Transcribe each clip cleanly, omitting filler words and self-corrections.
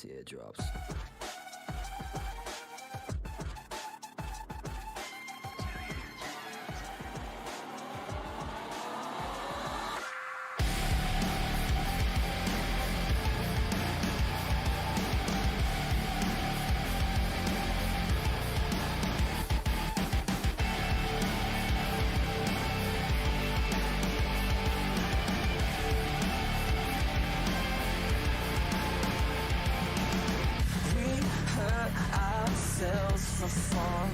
teardrops. For fun,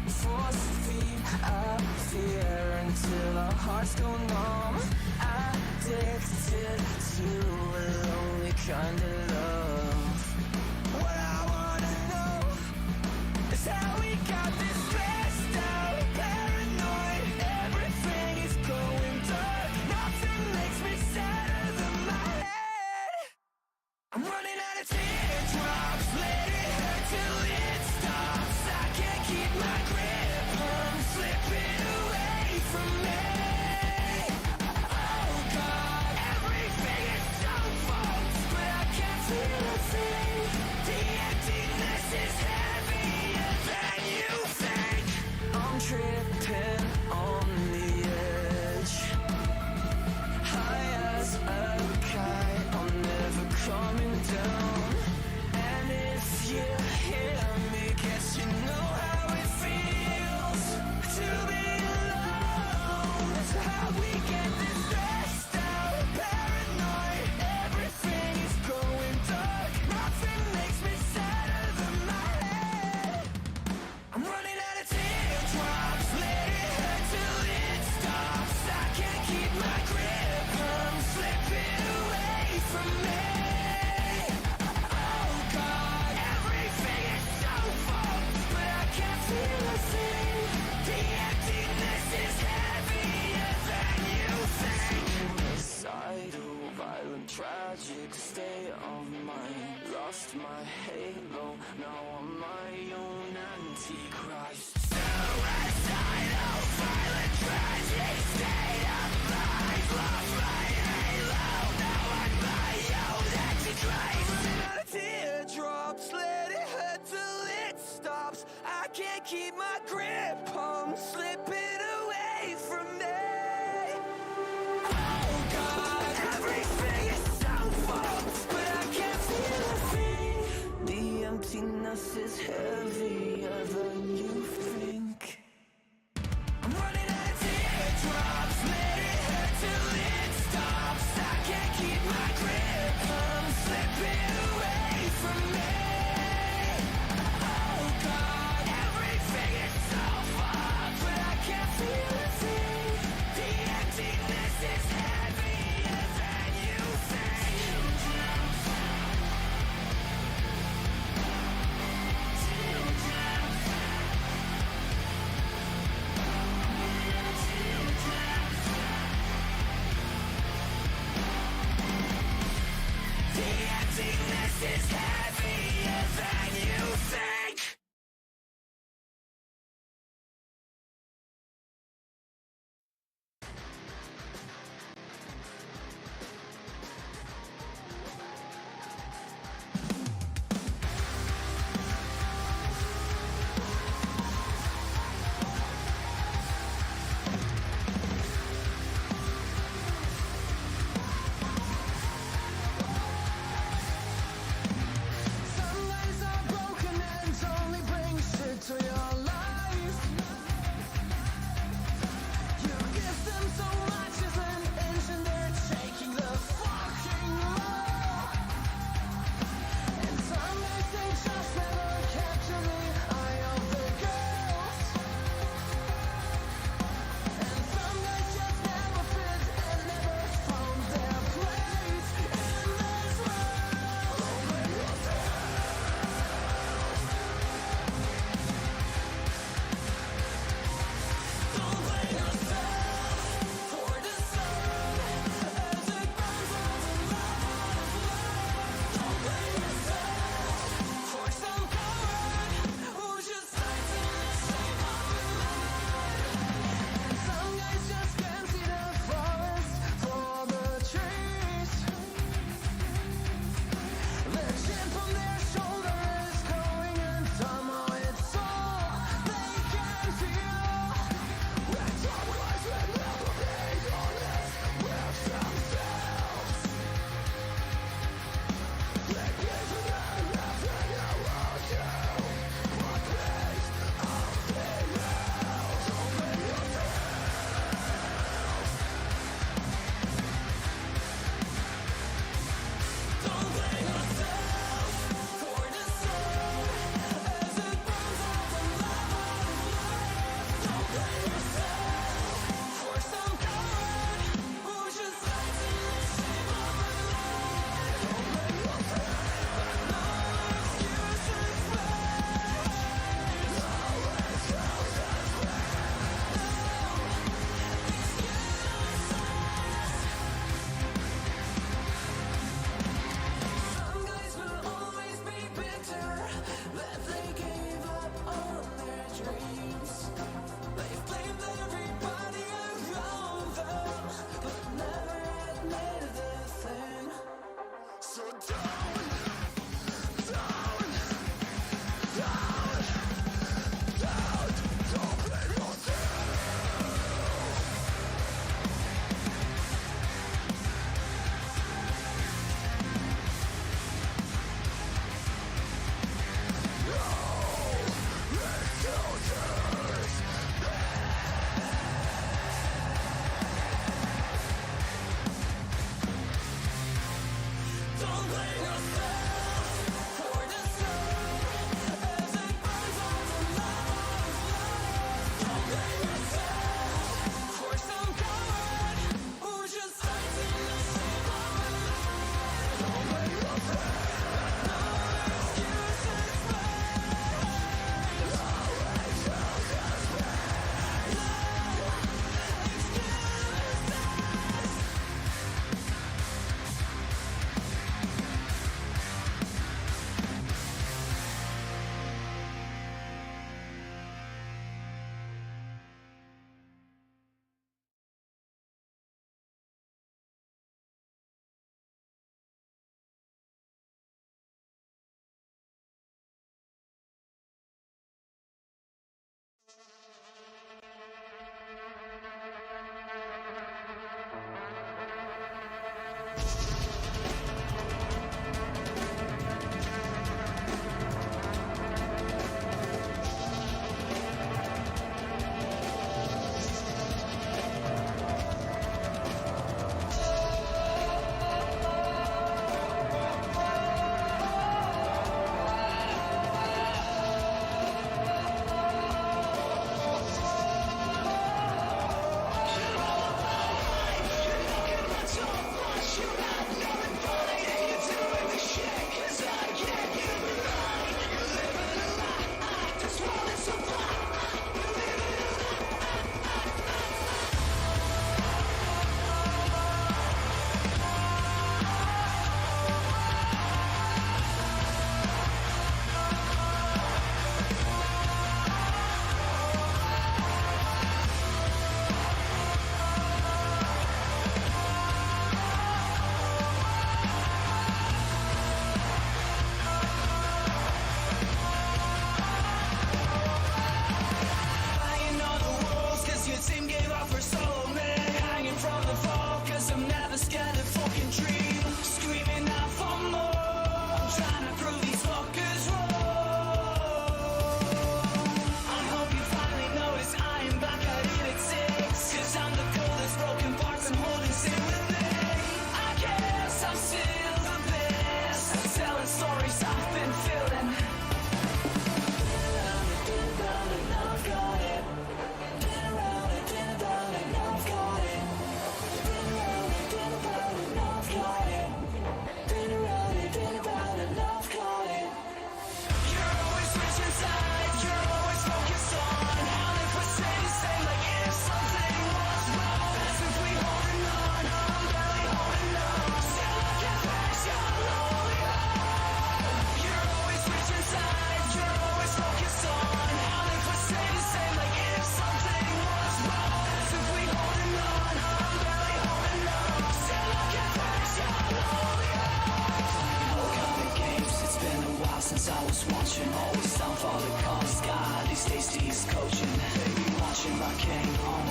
force feed our fear until our hearts go numb. Addicted to a lonely kind of love. What I wanna know is how we got this stressed out, paranoid. Everything is going dark. Nothing makes me sadder than my head. I'm running out of teardrops. Let it hurt till it stops. I can't keep my grip. I'm slipping away from me. Oh God, everything is so false, but I can't feel a thing. The emptiness is heavier than you think. I'm tripping on the edge, high as a kite. I'm never coming down. And if you hear me, guess you know how it feels to be alone. That's how we get this stressed out, paranoid. Everything is going dark. Nothing makes me sadder than my head. I'm running out of teardrops. Let it hurt till it stops. I can't keep my grip. I'm slipping away from me. Oh God, everything is so false, but I can't feel a thing. The emptiness is heavier than you think. Suicidal, violent, tragic state of mind. Lost my halo, now I'm my own antichrist. Suicidal, violent, tragic state of mind. Lost my halo, now I'm my own antichrist. Running out of teardrops, let it hurt till it stops. I can't keep my grip, I'm slipping away from me. Oh God, everything is so false, but I can't feel a thing. The emptiness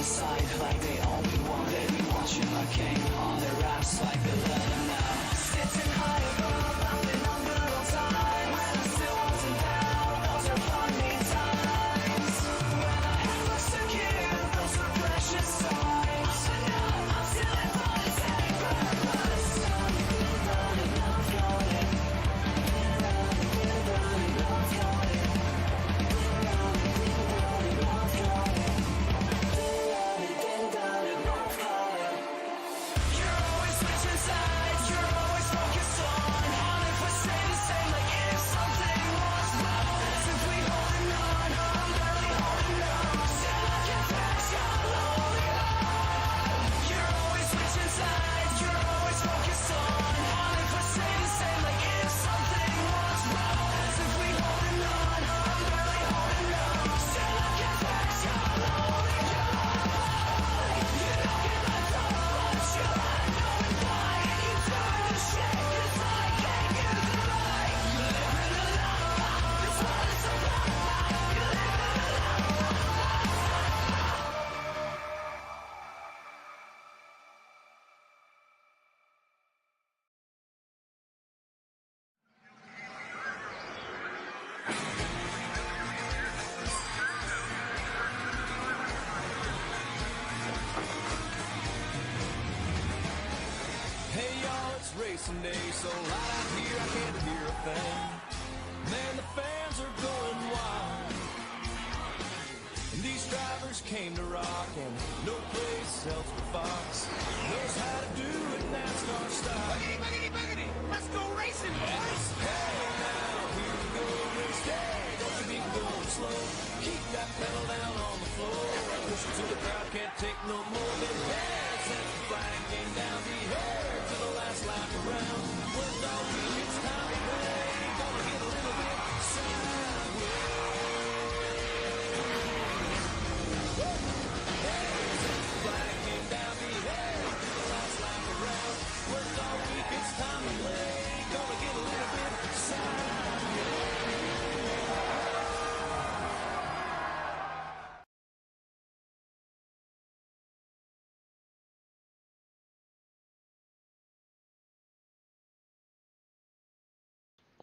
sight like they only want. They be watching my king on their raps like they let him know. Sitting high above, I've been under all time. When I still wasn't down, those are funny times. When I had looks to give, those were precious times. But now I'm still in voluntary purpose. Running, I'm floating. Running, I'm floating. You're always switching sides, you're always focused on how they would stay the same, like if something was wrong. As if we holding on, I'm barely holding on. Still looking back, you're holding on. You're always switching sides, you're always focused on how they would stay the same, like if something was wrong. As if we holding on, I'm barely holding on. Still looking back, you're holding on. You don't get left on much, you let go and fly, and you turn to shit, 'cause I gave you the right. You live in a lie, that's what it's about. You live in a Hey y'all, it's racing day, so loud out here I can't hear a thing. Man, the fans are going wild. And these drivers came to rock, and no place else but Fox knows how to do it NASCAR style. Boogity, boogity, boogity, let's go racing, boys! Hey now, here we go, race day. Don't you be going slow. Keep that pedal down on the floor. Push it till the crowd can't take no more. Get there, since the flag came down the air to the last lap around. When all week it's time to play, gonna get a little bit sideways. Hey, since the flag came down the air to the last lap around. When all week it's time to play, gonna get a little bit sideways.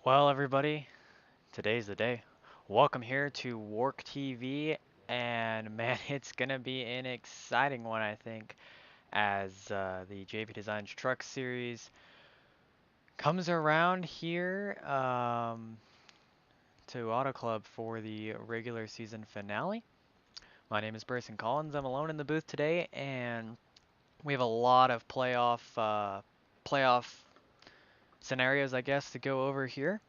Well, everybody, today's the day. Welcome here to WORC TV, and man, it's gonna be an exciting one, I think, as the JP Designs Truck Series comes around here to Auto Club for the regular season finale. My name is Braison Collins. I'm alone in the booth today, and we have a lot of playoff scenarios, I guess, to go over here.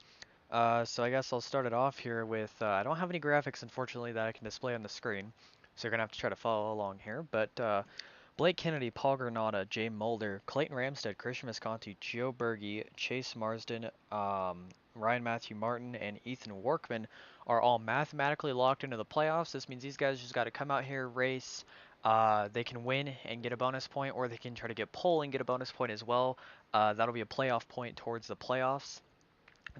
So I guess I'll start it off here with, I don't have any graphics, unfortunately, that I can display on the screen, so you're going to have to try to follow along here, but Blake Kennedy, Paul Granata, Jay Mulder, Clayton Ramstead, Christian Visconti, Joe Burgy, Chase Marsden, Ryan Matthew Martin, and Ethan Workman are all mathematically locked into the playoffs. This means these guys just got to come out here, race. They can win and get a bonus point, or they can try to get pole and get a bonus point as well. That'll be a playoff point towards the playoffs.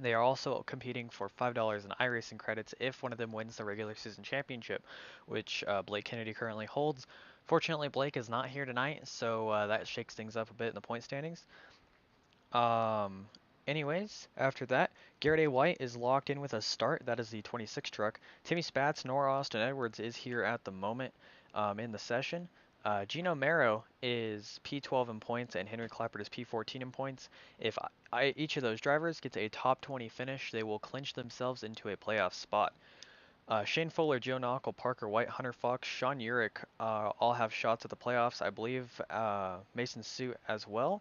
They are also competing for $5 in iRacing credits if one of them wins the regular season championship, which Blake Kennedy currently holds. Fortunately, Blake is not here tonight, so that shakes things up a bit in the point standings. Anyways, after that, Garrett A. White is locked in with a start. That is the 26 truck. Timmy Spatz nor Austin Edwards is here at the moment in the session. Gino Mero is P12 in points, and Henry Klappert is P14 in points. If each of those drivers gets a top 20 finish, they will clinch themselves into a playoff spot. Shane Fuller, Joe Knockel, Parker White, Hunter Fox, Sean Urich all have shots at the playoffs. I believe Mason Suit as well.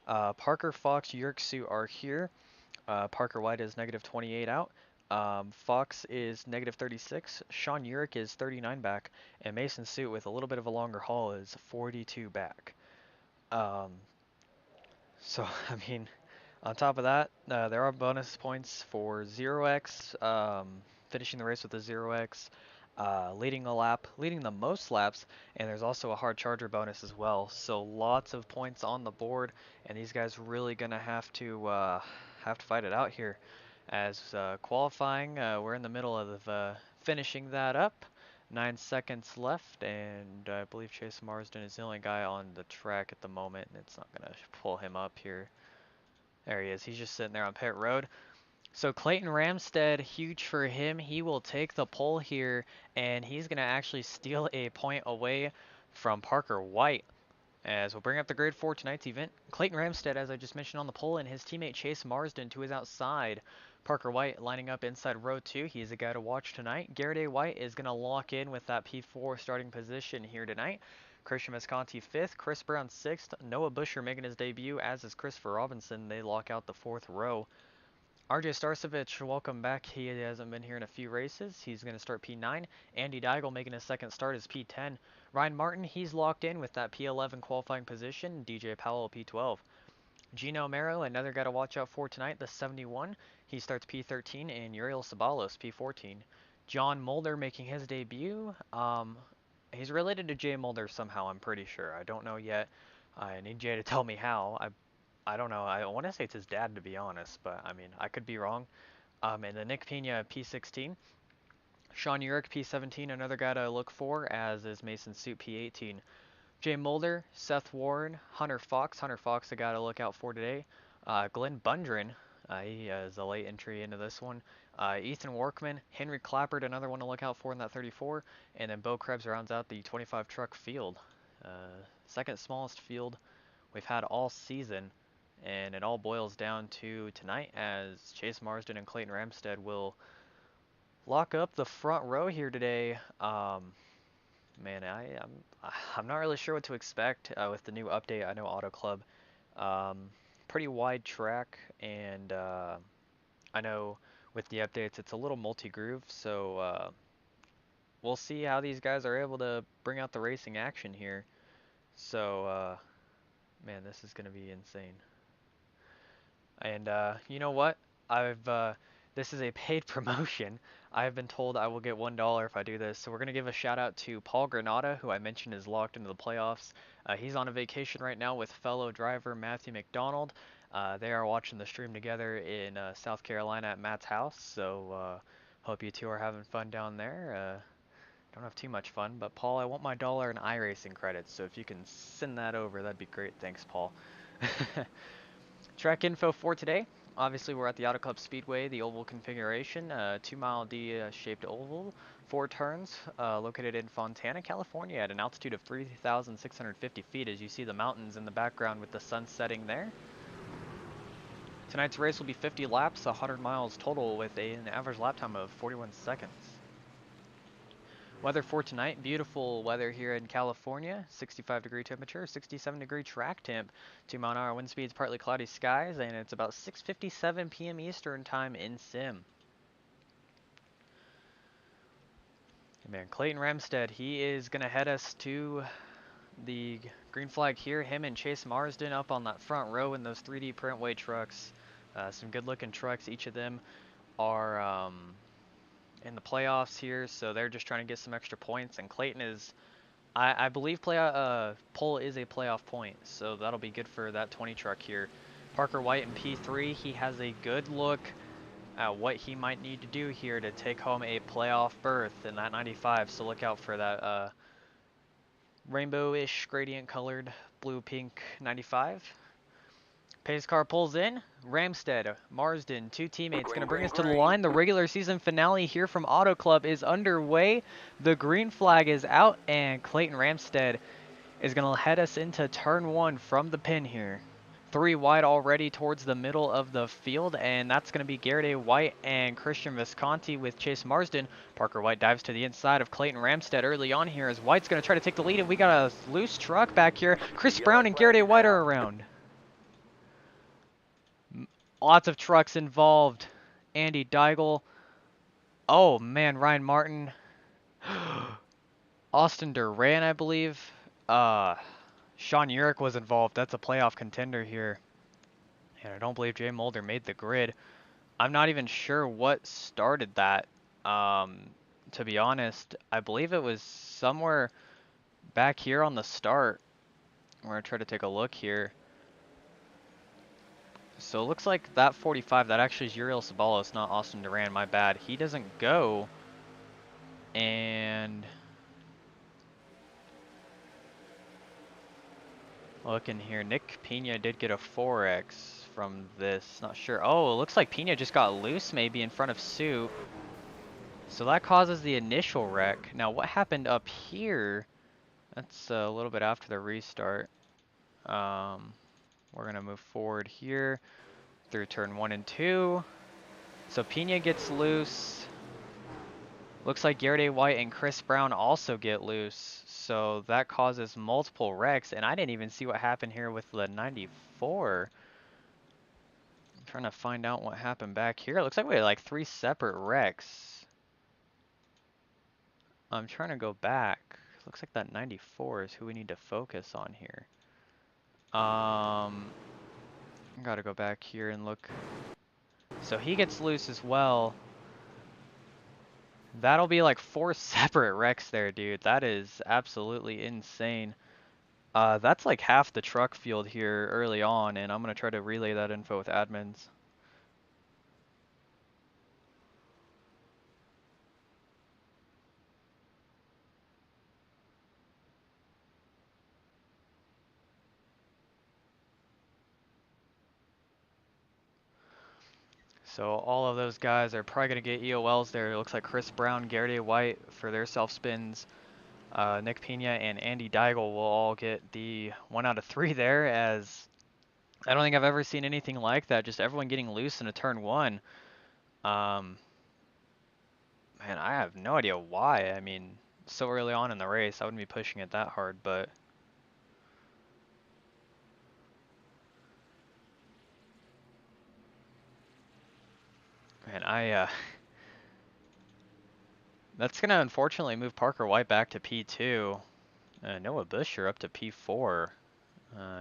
Parker, Fox, Urich, Suit are here. Parker White is negative 28 out. Fox is negative 36. Sean Urich is 39 back. And Mason Suit, with a little bit of a longer haul, is 42 back. So, I mean, on top of that, there are bonus points for 0x, finishing the race with a 0x, leading a lap, leading the most laps, and there's also a hard charger bonus as well. So lots of points on the board, and these guys really gonna have to fight it out here. As qualifying, we're in the middle of finishing that up. 9 seconds left, and I believe Chase Marsden is the only guy on the track at the moment, and it's not going to pull him up here. There he is. He's just sitting there on pit road. So Clayton Ramstead, huge for him. He will take the pole here, and he's going to actually steal a point away from Parker White. As we'll bring up the grid for tonight's event, Clayton Ramstead, as I just mentioned, on the pole, and his teammate Chase Marsden to his outside. Parker White lining up inside row 2. He's a guy to watch tonight. Garrett A. White is going to lock in with that P4 starting position here tonight. Christian Visconti 5th, Chris Brown 6th, Noah Busher making his debut, as is Christopher Robinson. They lock out the 4th row. RJ Starcevich, welcome back. He hasn't been here in a few races. He's going to start P9. Andy Deigel making his second start as P10. Ryan Martin, he's locked in with that P11 qualifying position. DJ Powell, P12. Gino Mero, another guy to watch out for tonight, the 71. He starts P13, and Uriel Sabalos, P14. John Mulder making his debut. He's related to Jay Mulder somehow, I'm pretty sure. I don't know yet. I need Jay to tell me how. I don't know. I want to say it's his dad, to be honest, but I mean, I could be wrong. And then Nick Pena, P16. Sean Urich, P17, another guy to look for, as is Mason Suit, P18. Jay Mulder, Seth Warren, Hunter Fox. Hunter Fox, a guy to look out for today. Glenn Bundren, he is a late entry into this one. Ethan Workman, Henry Klappert, another one to look out for in that 34. And then Bo Krebs rounds out the 25 truck field. Second smallest field we've had all season. And it all boils down to tonight, as Chase Marsden and Clayton Ramstead will lock up the front row here today. Man, I'm not really sure what to expect with the new update. I know Auto Club, pretty wide track, and I know with the updates it's a little multi-groove, so we'll see how these guys are able to bring out the racing action here. So, man, this is going to be insane. And you know what? This is a paid promotion. I've been told I will get $1 if I do this. So we're going to give a shout out to Paul Granata, who I mentioned is locked into the playoffs. He's on a vacation right now with fellow driver Matthew McDonald. They are watching the stream together in South Carolina at Matt's house. So hope you two are having fun down there. Don't have too much fun, but Paul, I want my dollar in iRacing credits. So if you can send that over, that'd be great. Thanks, Paul. Track info for today. Obviously, we're at the Auto Club Speedway, the oval configuration, 2-mile D-shaped oval, 4 turns, located in Fontana, California, at an altitude of 3,650 feet, as you see the mountains in the background with the sun setting there. Tonight's race will be 50 laps, 100 miles total, with an average lap time of 41 seconds. Weather for tonight, beautiful weather here in California, 65-degree temperature, 67-degree track temp, 2-mile-an-hour wind speeds, partly cloudy skies, and it's about 6:57 p.m. Eastern time in Sim. Man, Clayton Ramstead, he is going to head us to the green flag here. Him and Chase Marsden up on that front row in those 3D Printway trucks. Some good-looking trucks. Each of them are in the playoffs here, so they're just trying to get some extra points, and Clayton is, I believe pole is a playoff point, so that'll be good for that 20 truck here. Parker White in P3, he has a good look at what he might need to do here to take home a playoff berth in that 95, so look out for that rainbow-ish gradient colored blue-pink 95. Pace car pulls in. Ramstead, Marsden, 2 teammates. Going to bring us to the line. The regular season finale here from Auto Club is underway. The green flag is out, and Clayton Ramstead is going to head us into turn 1 from the pin here. 3 wide already towards the middle of the field, and that's going to be Garrett A. White and Christian Visconti with Chase Marsden. Parker White dives to the inside of Clayton Ramstead early on here as White's going to try to take the lead, and we got a loose truck back here. Chris Brown and Garrett A. White are around. Lots of trucks involved. Andy Deigel. Oh, man, Ryan Martin. Austin Duran, I believe. Sean Urich was involved. That's a playoff contender here. And I don't believe Jay Mulder made the grid. I'm not even sure what started that. To be honest, I believe it was somewhere back here on the start. We're going to try to take a look here. So it looks like that 45, that actually is Uriel Sabalos, not Austin Duran, my bad. He doesn't go. And Looking here, Nick Pena did get a 4X from this. Not sure. Oh, it looks like Pena just got loose maybe in front of Sue. So that causes the initial wreck. Now what happened up here? That's a little bit after the restart. We're gonna move forward here through turn 1 and 2. So Pena gets loose. Looks like Garrett White and Chris Brown also get loose. So that causes multiple wrecks, and I didn't even see what happened here with the 94. I'm trying to find out what happened back here. It looks like we had like 3 separate wrecks. I'm trying to go back. Looks like that 94 is who we need to focus on here. Gotta go back here and look. So he gets loose as well. That'll be like 4 separate wrecks there, dude. That is absolutely insane. That's like half the truck field here early on, and I'm gonna try to relay that info with admins. So all of those guys are probably going to get EOLs there. It looks like Chris Brown, Garrett White for their self-spins. Nick Pena and Andy Deigel will all get the 1 out of 3 there, as I don't think I've ever seen anything like that. Just everyone getting loose in a turn 1. Man, I have no idea why. I mean, so early on in the race, I wouldn't be pushing it that hard, but... Man, that's going to unfortunately move Parker White back to P2. Noah Busher up to P4.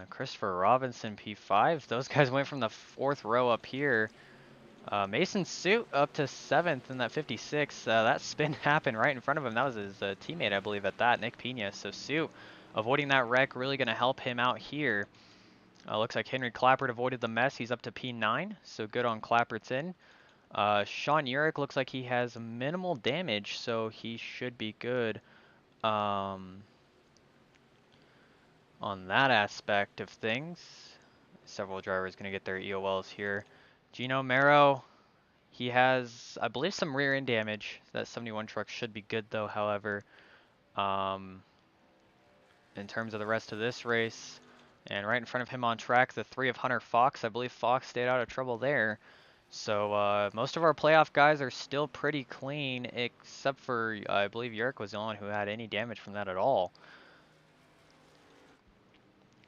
Christopher Robinson P5. Those guys went from the 4th row up here. Mason Suit up to 7th in that 56. That spin happened right in front of him. That was his teammate, I believe, at that, Nick Pena. So Suit avoiding that wreck, really going to help him out here. Looks like Henry Klappert avoided the mess. He's up to P9, so good on Klappert's in. Sean Urich looks like he has minimal damage, so he should be good on that aspect of things. Several drivers going to get their EOLs here. Gino Mero, he has, I believe, some rear end damage. That 71 truck should be good though, however. In terms of the rest of this race, and right in front of him on track, the 3 of Hunter Fox. I believe Fox stayed out of trouble there. So most of our playoff guys are still pretty clean, except for, I believe Yerk was the only one who had any damage from that at all.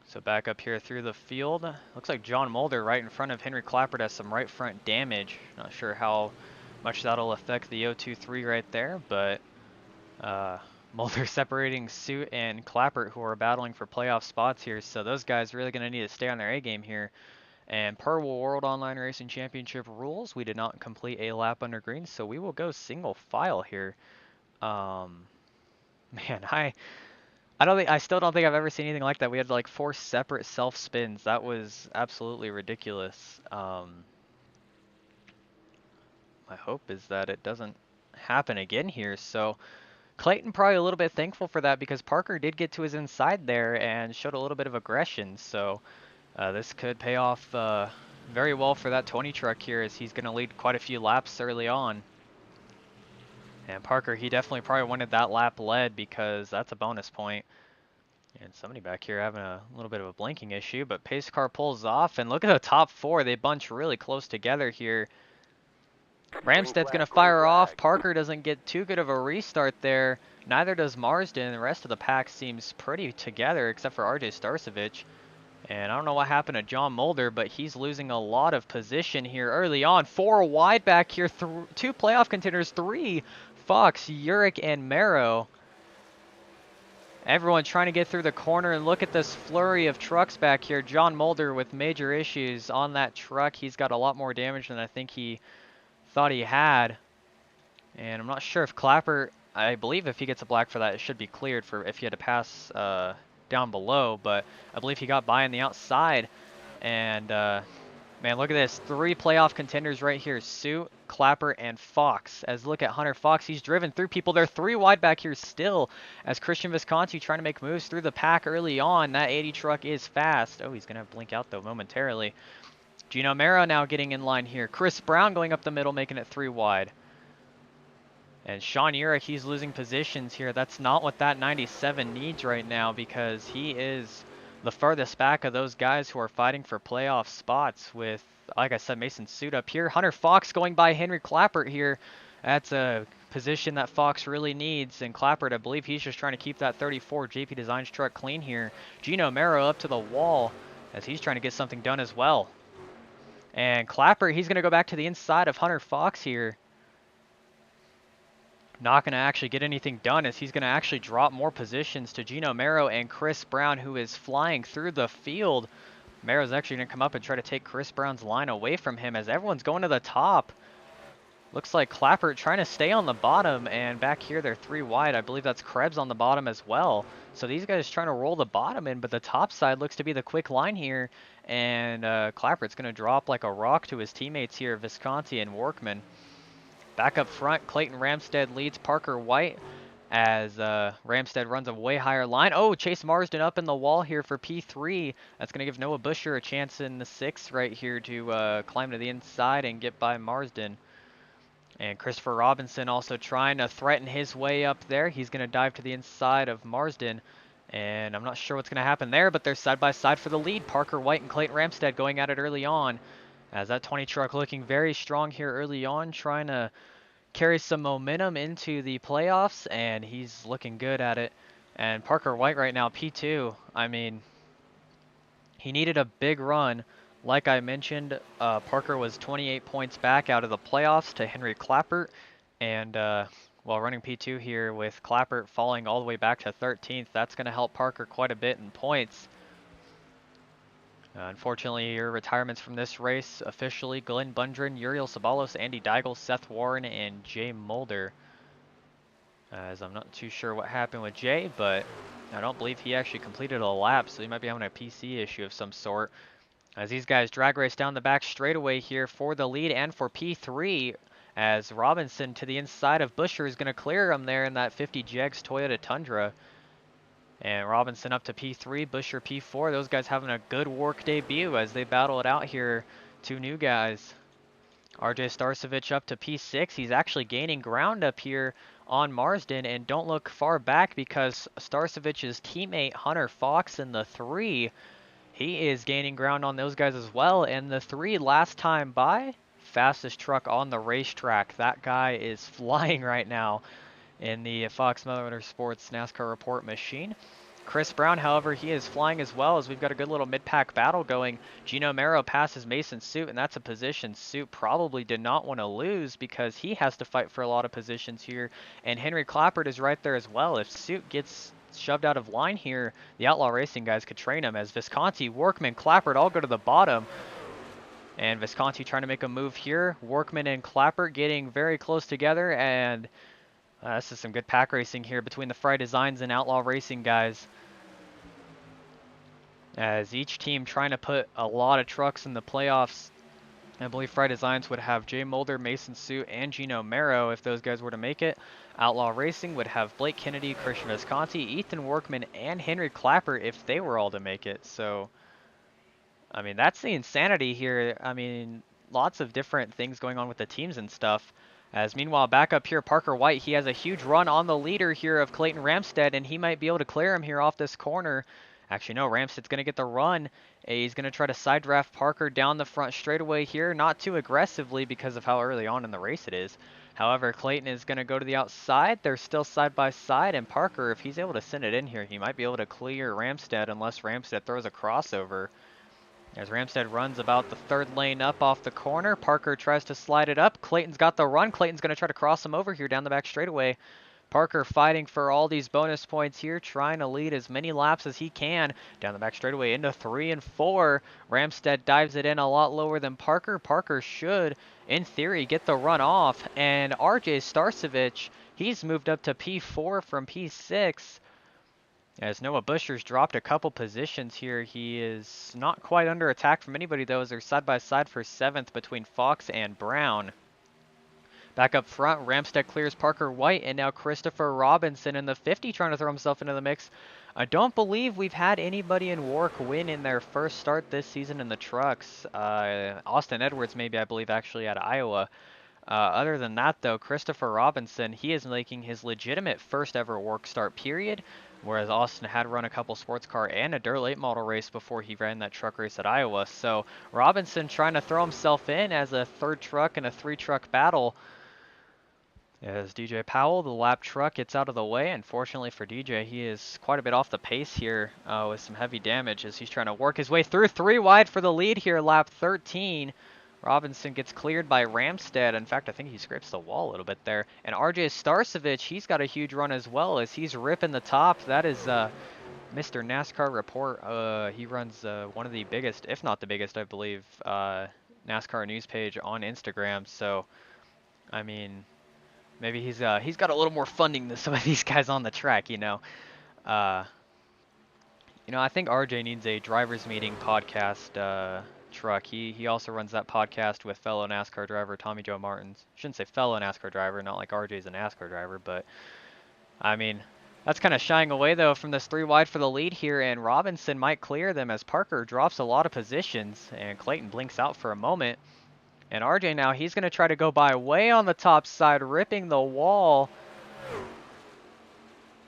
So back up here through the field, looks like John Mulder right in front of Henry Klappert has some right front damage. Not sure how much that'll affect the 023 right there, but Mulder separating Suit and Klappert, who are battling for playoff spots here. So those guys really going to need to stay on their A game here. And per World Online Racing Championship rules, we did not complete a lap under green, so we will go single file here. Man, I still don't think I've ever seen anything like that. We had like 4 separate self spins. That was absolutely ridiculous. My hope is that it doesn't happen again here. So Clayton probably a little bit thankful for that, because Parker did get to his inside there and showed a little bit of aggression. So this could pay off very well for that 20 truck here, as he's going to lead quite a few laps early on. And Parker, he definitely probably wanted that lap led, because that's a bonus point. And somebody back here having a little bit of a blinking issue, but pace car pulls off, and look at the top 4. They bunch really close together here. Ramsted's going to fire off. Parker doesn't get too good of a restart there. Neither does Marsden. The rest of the pack seems pretty together, except for RJ Starcevich. And I don't know what happened to John Mulder, but he's losing a lot of position here early on. 4 wide back here, 2 playoff contenders, 3 Fox, Urich, and Mero. Everyone trying to get through the corner, and look at this flurry of trucks back here. John Mulder with major issues on that truck. He's got a lot more damage than I think he thought he had. And I'm not sure if Klappert, I believe if he gets a black for that, it should be cleared for if he had to pass down below, but I believe he got by on the outside, and Man, look at this. 3 playoff contenders right here. Suit, Klappert, and Fox. As look at Hunter Fox, he's driven through people. They're 3 wide back here still. As Christian Visconti trying to make moves through the pack early on. That 80 truck is fast. Oh, he's going to blink out though momentarily. Gino Mero now getting in line here. Chris Brown going up the middle, making it 3 wide. And Sean Urich, he's losing positions here. That's not what that 97 needs right now because he is the furthest back of those guys who are fighting for playoff spots with, like I said, Mason Suit up here. Hunter Fox going by Henry Klappert here. That's a position that Fox really needs. And Klappert, I believe he's just trying to keep that 34 JP Designs truck clean here. Gino Mero up to the wall as he's trying to get something done as well. And Klappert, he's going to go back to the inside of Hunter Fox here. Not going to actually get anything done as he's going to actually drop more positions to Gino Mero and Chris Brown, who is flying through the field. Mero's actually going to come up and try to take Chris Brown's line away from him as everyone's going to the top. Looks like Klappert trying to stay on the bottom, and back here they're 3 wide. I believe that's Krebs on the bottom as well. So these guys trying to roll the bottom in, but the top side looks to be the quick line here. And Klappert's going to drop like a rock to his teammates here, Visconti and Workman. Back up front, Clayton Ramstead leads Parker White as Ramstead runs a way higher line. Oh, Chase Marsden up in the wall here for P3. That's going to give Noah Busher a chance in the 6th right here to climb to the inside and get by Marsden. And Christopher Robinson also trying to threaten his way up there. He's going to dive to the inside of Marsden. And I'm not sure what's going to happen there, but they're side by side for the lead. Parker White and Clayton Ramstead going at it early on. As that 20 truck looking very strong here early on, trying to carry some momentum into the playoffs, and he's looking good at it. And Parker White right now, P2, I mean, he needed a big run. Like I mentioned, Parker was 28 points back out of the playoffs to Henry Klappert, and while running P2 here with Klappert falling all the way back to 13th, that's going to help Parker quite a bit in points. Unfortunately, your retirements from this race officially: Glenn Bundren, Uriel Sabalos, Andy Deigel, Seth Warren, and Jay Mulder. As I'm not too sure what happened with Jay, but I don't believe he actually completed a lap, so he might be having a PC issue of some sort. As these guys drag race down the back straightaway here for the lead and for P3, as Robinson to the inside of Busher is going to clear him there in that 50 GX Toyota Tundra. And Robinson up to P3, Busher P4. Those guys having a good WORC debut as they battle it out here. 2 new guys. RJ Starcevich up to P6. He's actually gaining ground up here on Marsden. And don't look far back because Starcevich's teammate Hunter Fox in the 3, he is gaining ground on those guys as well. And the 3 last time by, fastest truck on the racetrack. That guy is flying right now in the Fox Motorsports NASCAR Report machine. Chris Brown, however, he is flying as well, as we've got a good little mid-pack battle going. Gino Mero passes Mason Suit, and that's a position Suit probably did not want to lose because he has to fight for a lot of positions here. And Henry Klappert is right there as well. If Suit gets shoved out of line here, the Outlaw Racing guys could train him, as Visconti, Workman, Klappert all go to the bottom. And Visconti trying to make a move here. Workman and Klappert getting very close together, and this is some good pack racing here between the Fry Designs and Outlaw Racing guys. As each team trying to put a lot of trucks in the playoffs. I believe Fry Designs would have Jay Mulder, Mason Suit, and Gino Mero if those guys were to make it. Outlaw Racing would have Blake Kennedy, Christian Visconti, Ethan Workman, and Henry Klappert if they were all to make it. So, I mean, that's the insanity here. I mean, lots of different things going on with the teams and stuff. As meanwhile, back up here, Parker White, he has a huge run on the leader here of Clayton Ramstead, and he might be able to clear him here off this corner. Actually, no, Ramstead's going to get the run. He's going to try to side draft Parker down the front straightaway here, not too aggressively because of how early on in the race it is. However, Clayton is going to go to the outside. They're still side by side, and Parker, if he's able to send it in here, he might be able to clear Ramstead unless Ramstead throws a crossover. As Ramstead runs about the 3rd lane up off the corner, Parker tries to slide it up. Clayton's got the run. Clayton's going to try to cross him over here down the back straightaway. Parker fighting for all these bonus points here, trying to lead as many laps as he can down the back straightaway into 3 and 4. Ramstead dives it in a lot lower than Parker. Parker should, in theory, get the run off. And RJ Starcevich, he's moved up to P4 from P6. As Noah Buscher's dropped a couple positions here, he is not quite under attack from anybody though, as they're side by side for 7th between Fox and Brown. Back up front, Ramstead clears Parker White, and now Christopher Robinson in the 50 trying to throw himself into the mix. I don't believe we've had anybody in WORC win in their first start this season in the trucks. Austin Edwards maybe, I believe, actually out of Iowa. Other than that, though, Christopher Robinson, he is making his legitimate first ever WORC start period, whereas Austin had run a couple sports car and a dirt late model race before he ran that truck race at Iowa. So Robinson trying to throw himself in as a 3rd truck in a 3-truck battle. As DJ Powell, the lap truck, gets out of the way. Unfortunately for DJ, he is quite a bit off the pace here with some heavy damage as he's trying to work his way through. 3 wide for the lead here, lap 13. Robinson gets cleared by Ramstead. In fact, I think he scrapes the wall a little bit there. And RJ Starcevich, he's got a huge run as well as he's ripping the top. That is Mr. NASCAR Report. He runs one of the biggest, if not the biggest, I believe, NASCAR news page on Instagram. So, I mean, maybe he's got a little more funding than some of these guys on the track, you know. I think RJ needs a drivers meeting podcast truck. He also runs that podcast with fellow NASCAR driver Tommy Joe Martins. Shouldn't say fellow NASCAR driver, not like RJ's a NASCAR driver, but I mean, that's kind of shying away though from this 3 wide for the lead here, and Robinson might clear them as Parker drops a lot of positions and Clayton blinks out for a moment. And RJ now, he's going to try to go by way on the top side, ripping the wall.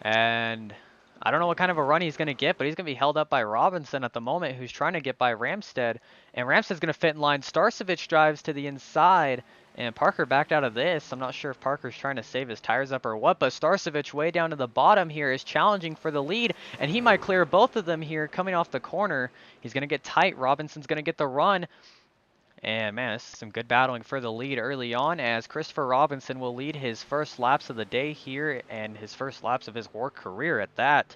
And I don't know what kind of a run he's going to get, but he's going to be held up by Robinson at the moment, who's trying to get by Ramstead. And Ramstead's going to fit in line. Starcevich drives to the inside, and Parker backed out of this. I'm not sure if Parker's trying to save his tires up or what, but Starcevich way down to the bottom here is challenging for the lead, and he might clear both of them here coming off the corner. He's going to get tight. Robinson's going to get the run. And man, this is some good battling for the lead early on, as Christopher Robinson will lead his first laps of the day here and his first laps of his WORC career at that.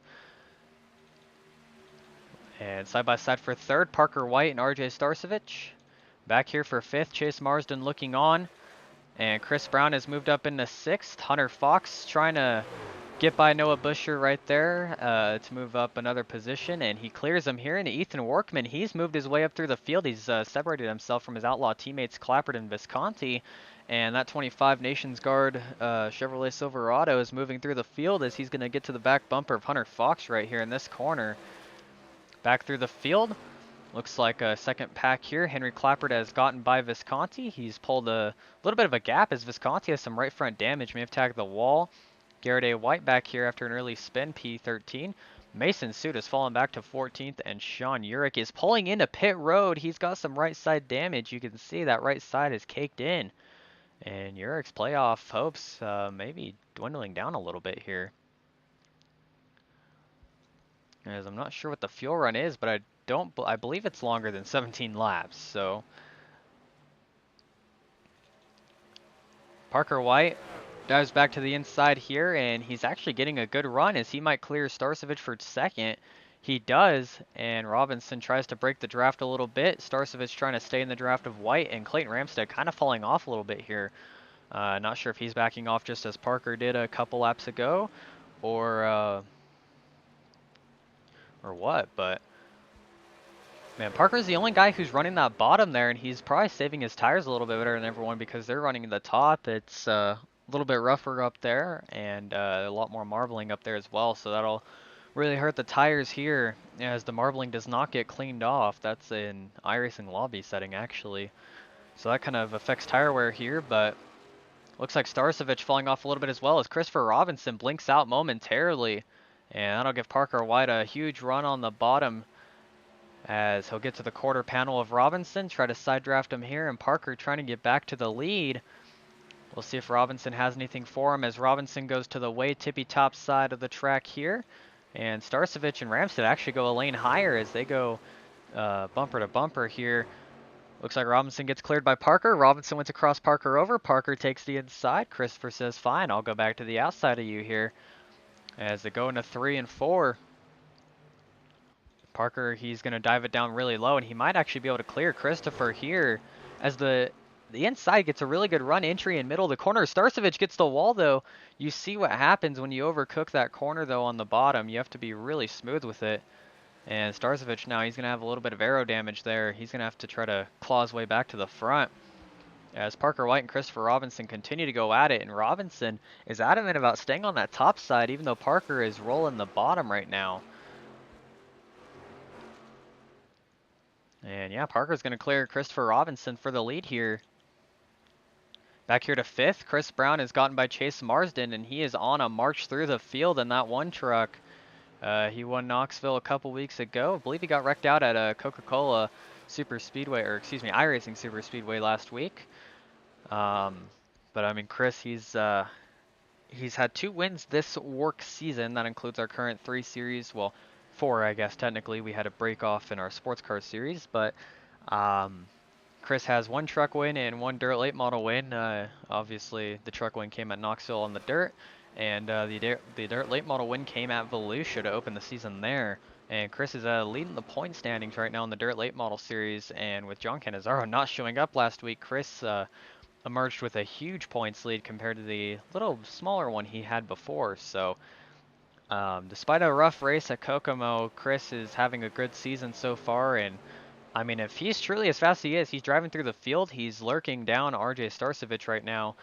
And side by side for 3rd, Parker White and RJ Starcevich. Back here for 5th, Chase Marsden looking on. And Chris Brown has moved up into 6th. Hunter Fox trying to get by Noah Buscher right there to move up another position, and he clears him here. And Ethan Workman, he's moved his way up through the field. He's separated himself from his outlaw teammates Klappert and Visconti, and that 25 Nations Guard Chevrolet Silverado is moving through the field as he's going to get to the back bumper of Hunter Fox right here in this corner. Back through the field. Looks like a second pack here. Henry Klappert has gotten by Visconti. He's pulled a little bit of a gap as Visconti has some right front damage, may have tagged the wall. Garrett A. White back here after an early spin, P13. Mason Suit has fallen back to 14th, and Sean Urich is pulling into pit road. He's got some right side damage. You can see that right side is caked in. And Urich's playoff hopes maybe dwindling down a little bit here. As I'm not sure what the fuel run is, but I believe it's longer than 17 laps, so. Parker White dives back to the inside here, and he's actually getting a good run as he might clear Starcevich for 2nd. He does, and Robinson tries to break the draft a little bit. Starcevich trying to stay in the draft of White, and Clayton Ramstead kind of falling off a little bit here. Not sure if he's backing off just as Parker did a couple laps ago, or what, but man, Parker's the only guy who's running that bottom there, and he's probably saving his tires a little bit better than everyone because they're running the top. It's a little bit rougher up there, and a lot more marbling up there as well, so that'll really hurt the tires here as the marbling does not get cleaned off. That's an iRacing lobby setting, actually. So that kind of affects tire wear here, but looks like Starcevich falling off a little bit as well as Christopher Robinson blinks out momentarily, and that'll give Parker White a huge run on the bottom as he'll get to the quarter panel of Robinson, try to side draft him here, and Parker trying to get back to the lead. We'll see if Robinson has anything for him as Robinson goes to the way tippy top side of the track here. And Starcevich and Ramstead actually go a lane higher as they go bumper to bumper here. Looks like Robinson gets cleared by Parker. Robinson went across Parker over. Parker takes the inside. Christopher says, fine, I'll go back to the outside of you here. As they go into 3 and 4. Parker, he's going to dive it down really low, and he might actually be able to clear Christopher here as the the inside gets a really good run entry in middle of the corner. Starcevic gets the wall though. You see what happens when you overcook that corner though on the bottom. You have to be really smooth with it. And Starcevic now, he's going to have a little bit of aero damage there. He's going to have to try to claw his way back to the front. As Parker White and Christopher Robinson continue to go at it, and Robinson is adamant about staying on that top side, even though Parker is rolling the bottom right now. And yeah, Parker's going to clear Christopher Robinson for the lead here. Back here to 5th, Chris Brown is gotten by Chase Marsden, and he is on a march through the field in that one truck. He won Knoxville a couple weeks ago. I believe he got wrecked out at a Coca-Cola Super Speedway, or excuse me, iRacing Super Speedway last week. But I mean, Chris, he's had 2 wins this WORC season. That includes our current 3 series. Well, 4, I guess, technically. We had a break off in our sports car series, but Chris has 1 truck win and 1 dirt late model win. Obviously, the truck win came at Knoxville on the dirt, and the dirt late model win came at Volusia to open the season there. And Chris is leading the point standings right now in the dirt late model series, and with John Cannizzaro not showing up last week, Chris emerged with a huge points lead compared to the little smaller one he had before. So despite a rough race at Kokomo, Chris is having a good season so far, and I mean, if he's truly as fast as he is, he's driving through the field, he's lurking down RJ Starcevic right now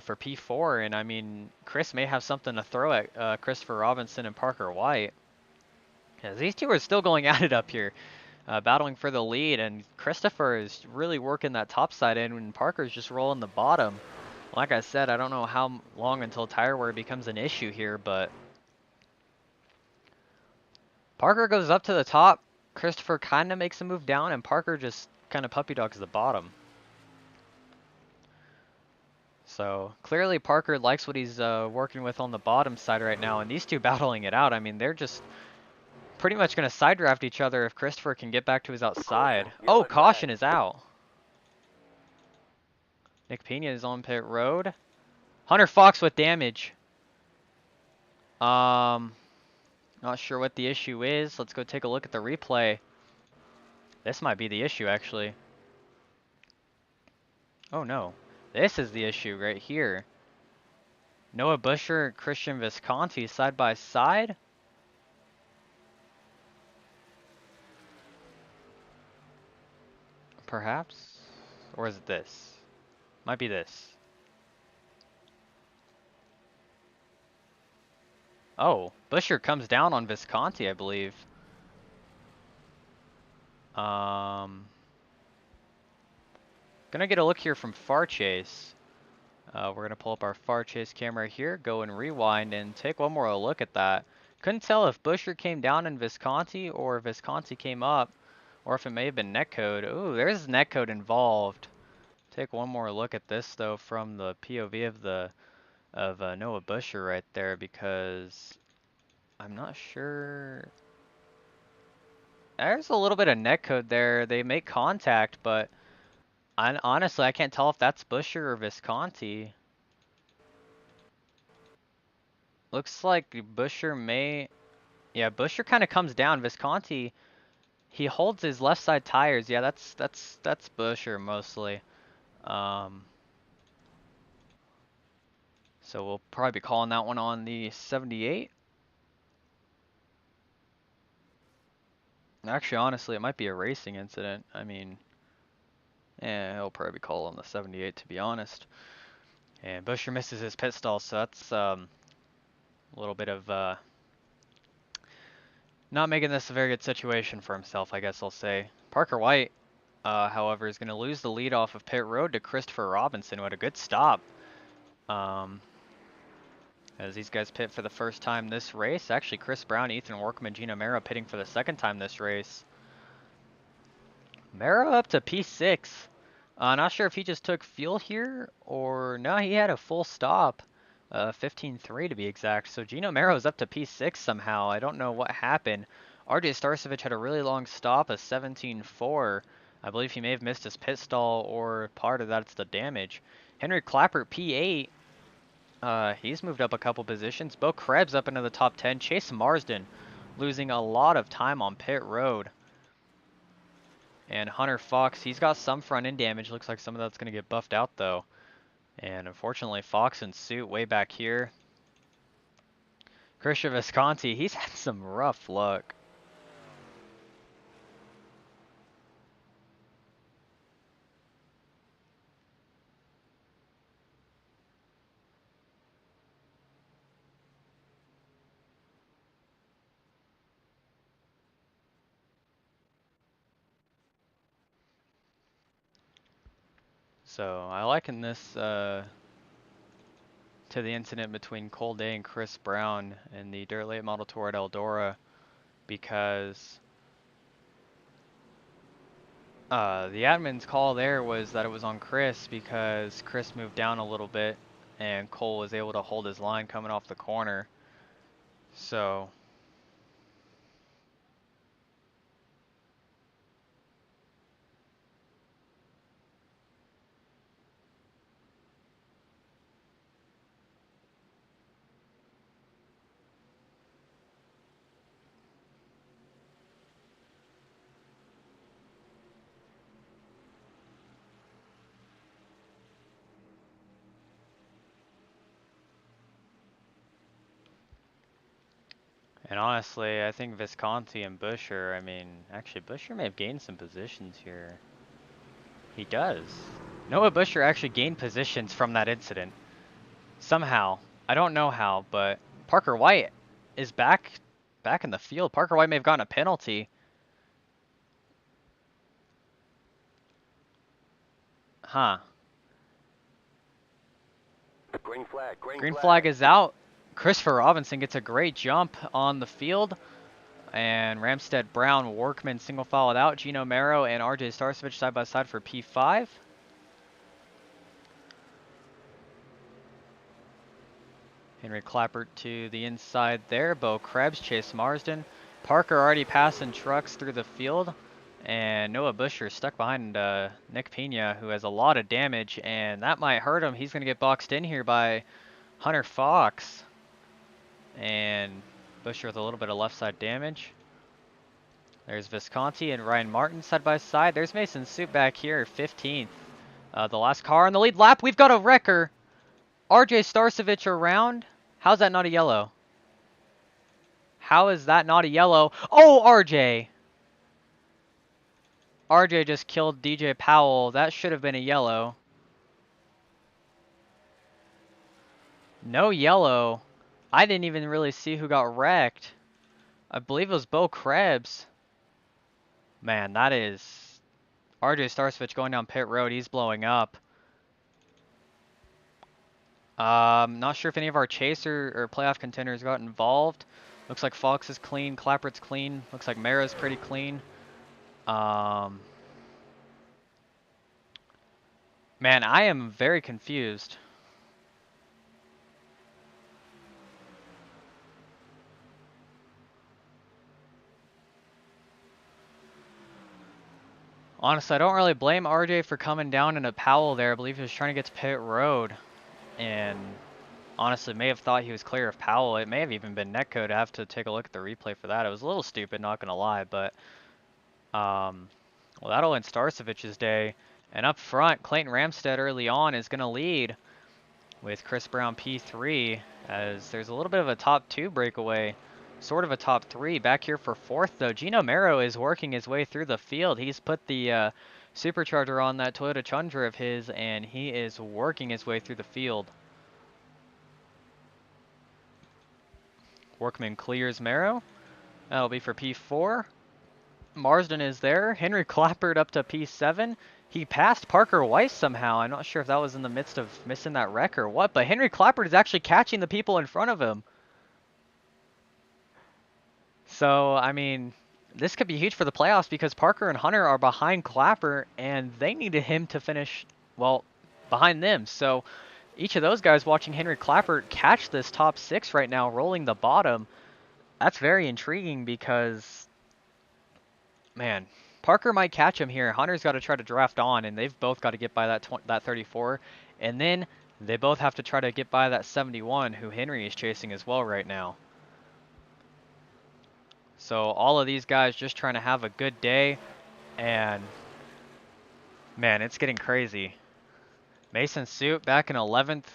for P4, and I mean, Chris may have something to throw at Christopher Robinson and Parker White. As these two are still going at it up here, battling for the lead, and Christopher is really working that top side in, and Parker's just rolling the bottom. Like I said, I don't know how long until tire wear becomes an issue here, but Parker goes up to the top. Christopher kind of makes a move down, and Parker just kind of puppy dogs the bottom. So clearly Parker likes what he's working with on the bottom side right now, and these two battling it out. I mean, they're just pretty much going to side draft each other if Christopher can get back to his outside. Oh, caution is out. Nick Pena is on pit road. Hunter Fox with damage. Not sure what the issue is. Let's go take a look at the replay. This might be the issue, actually. Oh, no. This is the issue right here. Noah Busher and Christian Visconti side by side. Perhaps? Or is it this? Might be this. Oh, Busher comes down on Visconti, I believe. Gonna get a look here from Far Chase. We're gonna pull up our Far Chase camera here, go and rewind and take one more look at that. Couldn't tell if Busher came down in Visconti or Visconti came up, or if it may have been netcode. Ooh, there's netcode involved. Take one more look at this though from the POV of Noah Busher right there, because I'm not sure. There's a little bit of netcode there. They make contact, but honestly, I can't tell if that's Busher or Visconti. Looks like Busher may... Yeah, Busher kind of comes down. Visconti, he holds his left side tires. Yeah, that's Busher mostly. So we'll probably be calling that one on the 78. Actually, honestly, it might be a racing incident. I mean, he'll probably call on the 78 to be honest. And Busher misses his pit stall, so that's a little bit of not making this a very good situation for himself, I guess I'll say. Parker White, however, is going to lose the lead off of pit road to Christopher Robinson, who had a good stop. As these guys pit for the first time this race. Actually, Chris Brown, Ethan Workman, Gino Mera pitting for the second time this race. Mera up to P6. Not sure if he just took fuel here or no, he had a full stop. 15.3 to be exact. So Gino Mero's up to P6 somehow. I don't know what happened. RJ Starcevic had a really long stop, a 17.4. I believe he may have missed his pit stall, or part of that's the damage. Henry Klappert, P8. He's moved up a couple positions. Bo Krebs up into the top 10. Chase Marsden losing a lot of time on pit road. And Hunter Fox, he's got some front end damage. Looks like some of that's going to get buffed out though. And unfortunately, Fox in suit way back here. Christian Visconti, he's had some rough luck. So I liken this to the incident between Cole Day and Chris Brown in the Dirt Late Model Tour at Eldora, because the admin's call there was that it was on Chris because Chris moved down a little bit and Cole was able to hold his line coming off the corner. So and honestly, I think Visconti and Busher, I mean, actually Busher may have gained some positions here. He does. Noah Busher actually gained positions from that incident. Somehow. I don't know how, but Parker White is back in the field. Parker White may have gotten a penalty. Huh. Green flag. Green flag is out. Christopher Robinson gets a great jump on the field. And Ramstead, Brown, Workman single filed out. Gino Mero and RJ Starcevich side by side for P5. Henry Klappert to the inside there. Bo Krebs, Chase Marsden. Parker already passing trucks through the field. And Noah Busher stuck behind Nick Pena, who has a lot of damage. And that might hurt him. He's going to get boxed in here by Hunter Fox. And Busher with a little bit of left side damage. There's Visconti and Ryan Martin side by side. There's Mason Suit back here, 15th. The last car on the lead lap. We've got a wrecker. RJ Starcevich around. How's that not a yellow? How is that not a yellow? Oh, RJ! RJ just killed DJ Powell. That should have been a yellow. No yellow. I didn't even really see who got wrecked. I believe it was Bo Krebs. Man, that is... RJ Starcevich going down pit road. He's blowing up. Not sure if any of our chaser or playoff contenders got involved. Looks like Fox is clean. Klappert's clean. Looks like Mara's pretty clean. Man, I am very confused. Honestly, I don't really blame RJ for coming down in a Powell there. I believe he was trying to get to pit road. And honestly, may have thought he was clear of Powell. It may have even been netcode to have to take a look at the replay for that. It was a little stupid, not going to lie. But, well, that'll end Starcevich's day. And up front, Clayton Ramstead early on is going to lead with Chris Brown P3, as there's a little bit of a top 2 breakaway. Sort of a top 3. Back here for 4th, though. Gino Mero is working his way through the field. He's put the supercharger on that Toyota Tundra of his, and he is working his way through the field. Workman clears Mero. That'll be for P4. Marsden is there. Henry Klappert up to P7. He passed Parker Weiss somehow. I'm not sure if that was in the midst of missing that wreck or what, but Henry Klappert is actually catching the people in front of him. So, I mean, this could be huge for the playoffs because Parker and Hunter are behind Klappert, and they needed him to finish, well, behind them. So, each of those guys watching Henry Klappert catch this top 6 right now, rolling the bottom, that's very intriguing because, man, Parker might catch him here. Hunter's got to try to draft on, and they've both got to get by that 34. And then they both have to try to get by that 71, who Henry is chasing as well right now. So all of these guys just trying to have a good day. And man, it's getting crazy. Mason Suit back in 11th.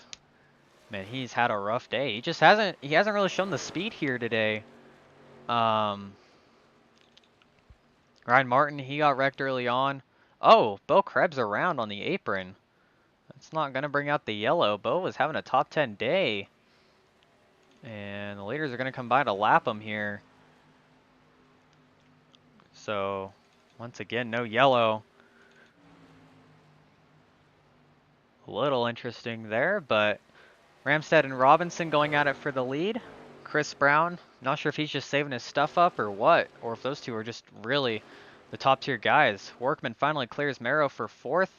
Man, he's had a rough day. He hasn't really shown the speed here today. Ryan Martin, he got wrecked early on. Oh, Bo Krebs around on the apron. That's not gonna bring out the yellow. Bo was having a top 10 day. And the leaders are gonna come by to lap him here. So, once again, no yellow. A little interesting there, but Ramstead and Robinson going at it for the lead. Chris Brown, not sure if he's just saving his stuff up or what, or if those two are just really the top tier guys. Workman finally clears Merrow for 4th,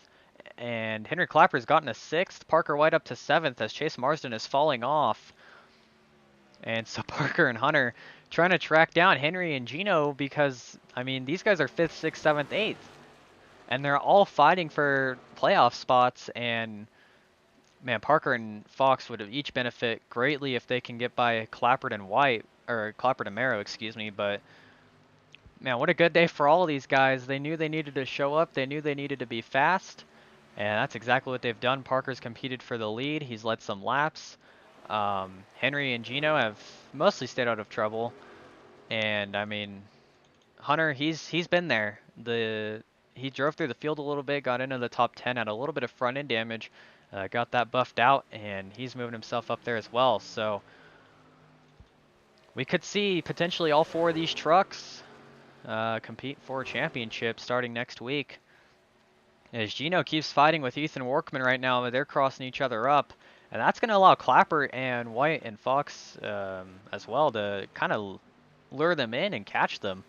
and Henry Klapper's gotten a 6th. Parker White up to 7th as Chase Marsden is falling off. And so Parker and Hunter trying to track down Henry and Gino because, I mean, these guys are 5th, 6th, 7th, 8th. And they're all fighting for playoff spots, and man, Parker and Fox would have each benefit greatly if they can get by Klappert and White, or Klappert and Merrow, excuse me, but man, what a good day for all of these guys. They knew they needed to show up, they knew they needed to be fast, and that's exactly what they've done. Parker's competed for the lead, he's led some laps. Henry and Gino have mostly stayed out of trouble, and I mean, Hunter, he's been there. He drove through the field a little bit, got into the top 10, had a little bit of front end damage, got that buffed out, and he's moving himself up there as well. So we could see potentially all 4 of these trucks compete for a championship starting next week. As Gino keeps fighting with Ethan Workman right now, they're crossing each other up, and that's going to allow Klappert and White and Fox as well to kind of lure them in and catch them.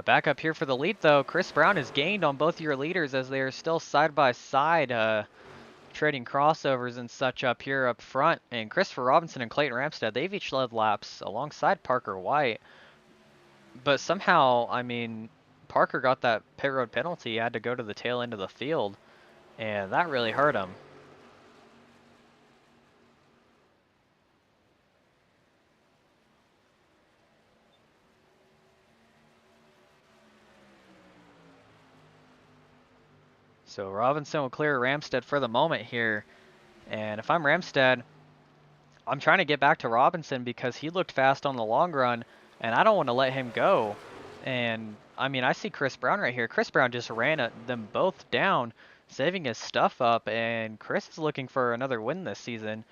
Back up here for the lead, though, Chris Brown has gained on both your leaders as they are still side by side, trading crossovers and such up here up front. And Christopher Robinson and Clayton Ramstead, they've each led laps alongside Parker White. But somehow, I mean, Parker got that pit road penalty. He had to go to the tail end of the field, and that really hurt him. So Robinson will clear Ramstead for the moment here. And if I'm Ramstead, I'm trying to get back to Robinson because he looked fast on the long run, and I don't want to let him go. And, I mean, I see Chris Brown right here. Chris Brown just ran them both down, saving his stuff up, and Chris is looking for another win this season.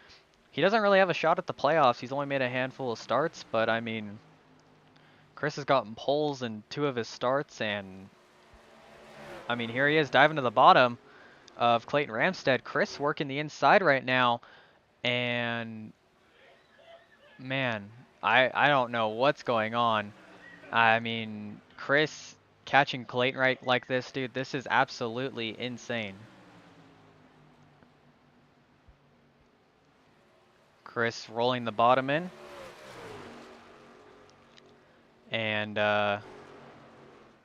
He doesn't really have a shot at the playoffs. He's only made a handful of starts, but, I mean, Chris has gotten poles in 2 of his starts, and I mean, here he is diving to the bottom of Clayton Ramstead. Chris working the inside right now, and man, I don't know what's going on. I mean, Chris catching Clayton right like this, dude, this is absolutely insane. Chris rolling the bottom in. And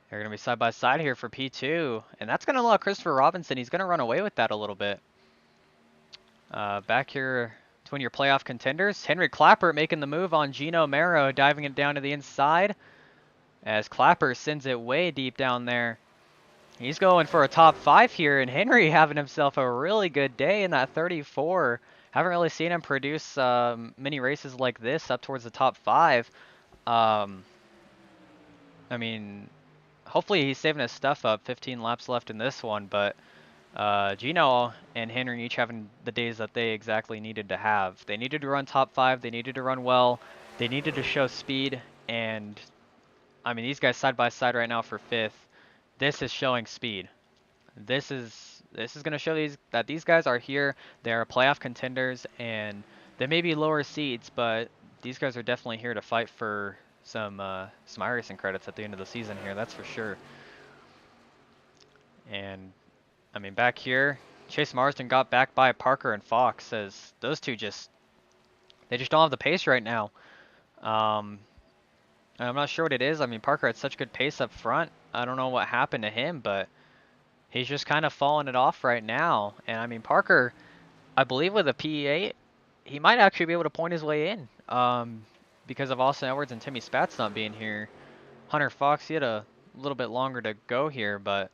they're going to be side by side here for P2. And that's going to allow Christopher Robinson. He's going to run away with that a little bit. Back here between your playoff contenders. Henry Klappert making the move on Gino Merrow, diving it down to the inside. As Klappert sends it way deep down there. He's going for a top 5 here. And Henry having himself a really good day in that 34. Haven't really seen him produce many races like this up towards the top 5. I mean, hopefully he's saving his stuff up. 15 laps left in this one, but Gino and Henry each having the days that they exactly needed to have. They needed to run top 5. They needed to run well. They needed to show speed. And I mean, these guys side by side right now for 5th. This is showing speed. This is going to show that these guys are here. They are playoff contenders, and they may be lower seeds, but these guys are definitely here to fight for some iRacing credits at the end of the season here, that's for sure. And I mean, back here, Chase Marsden got back by Parker and Fox, as those two they just don't have the pace right now. I'm not sure what it is. I mean, Parker had such good pace up front. I don't know what happened to him, but he's just kind of falling it off right now. And I mean, Parker, I believe with a PE8, he might actually be able to point his way in. Because of Austin Edwards and Timmy Spats not being here. Hunter Fox, he had a little bit longer to go here, but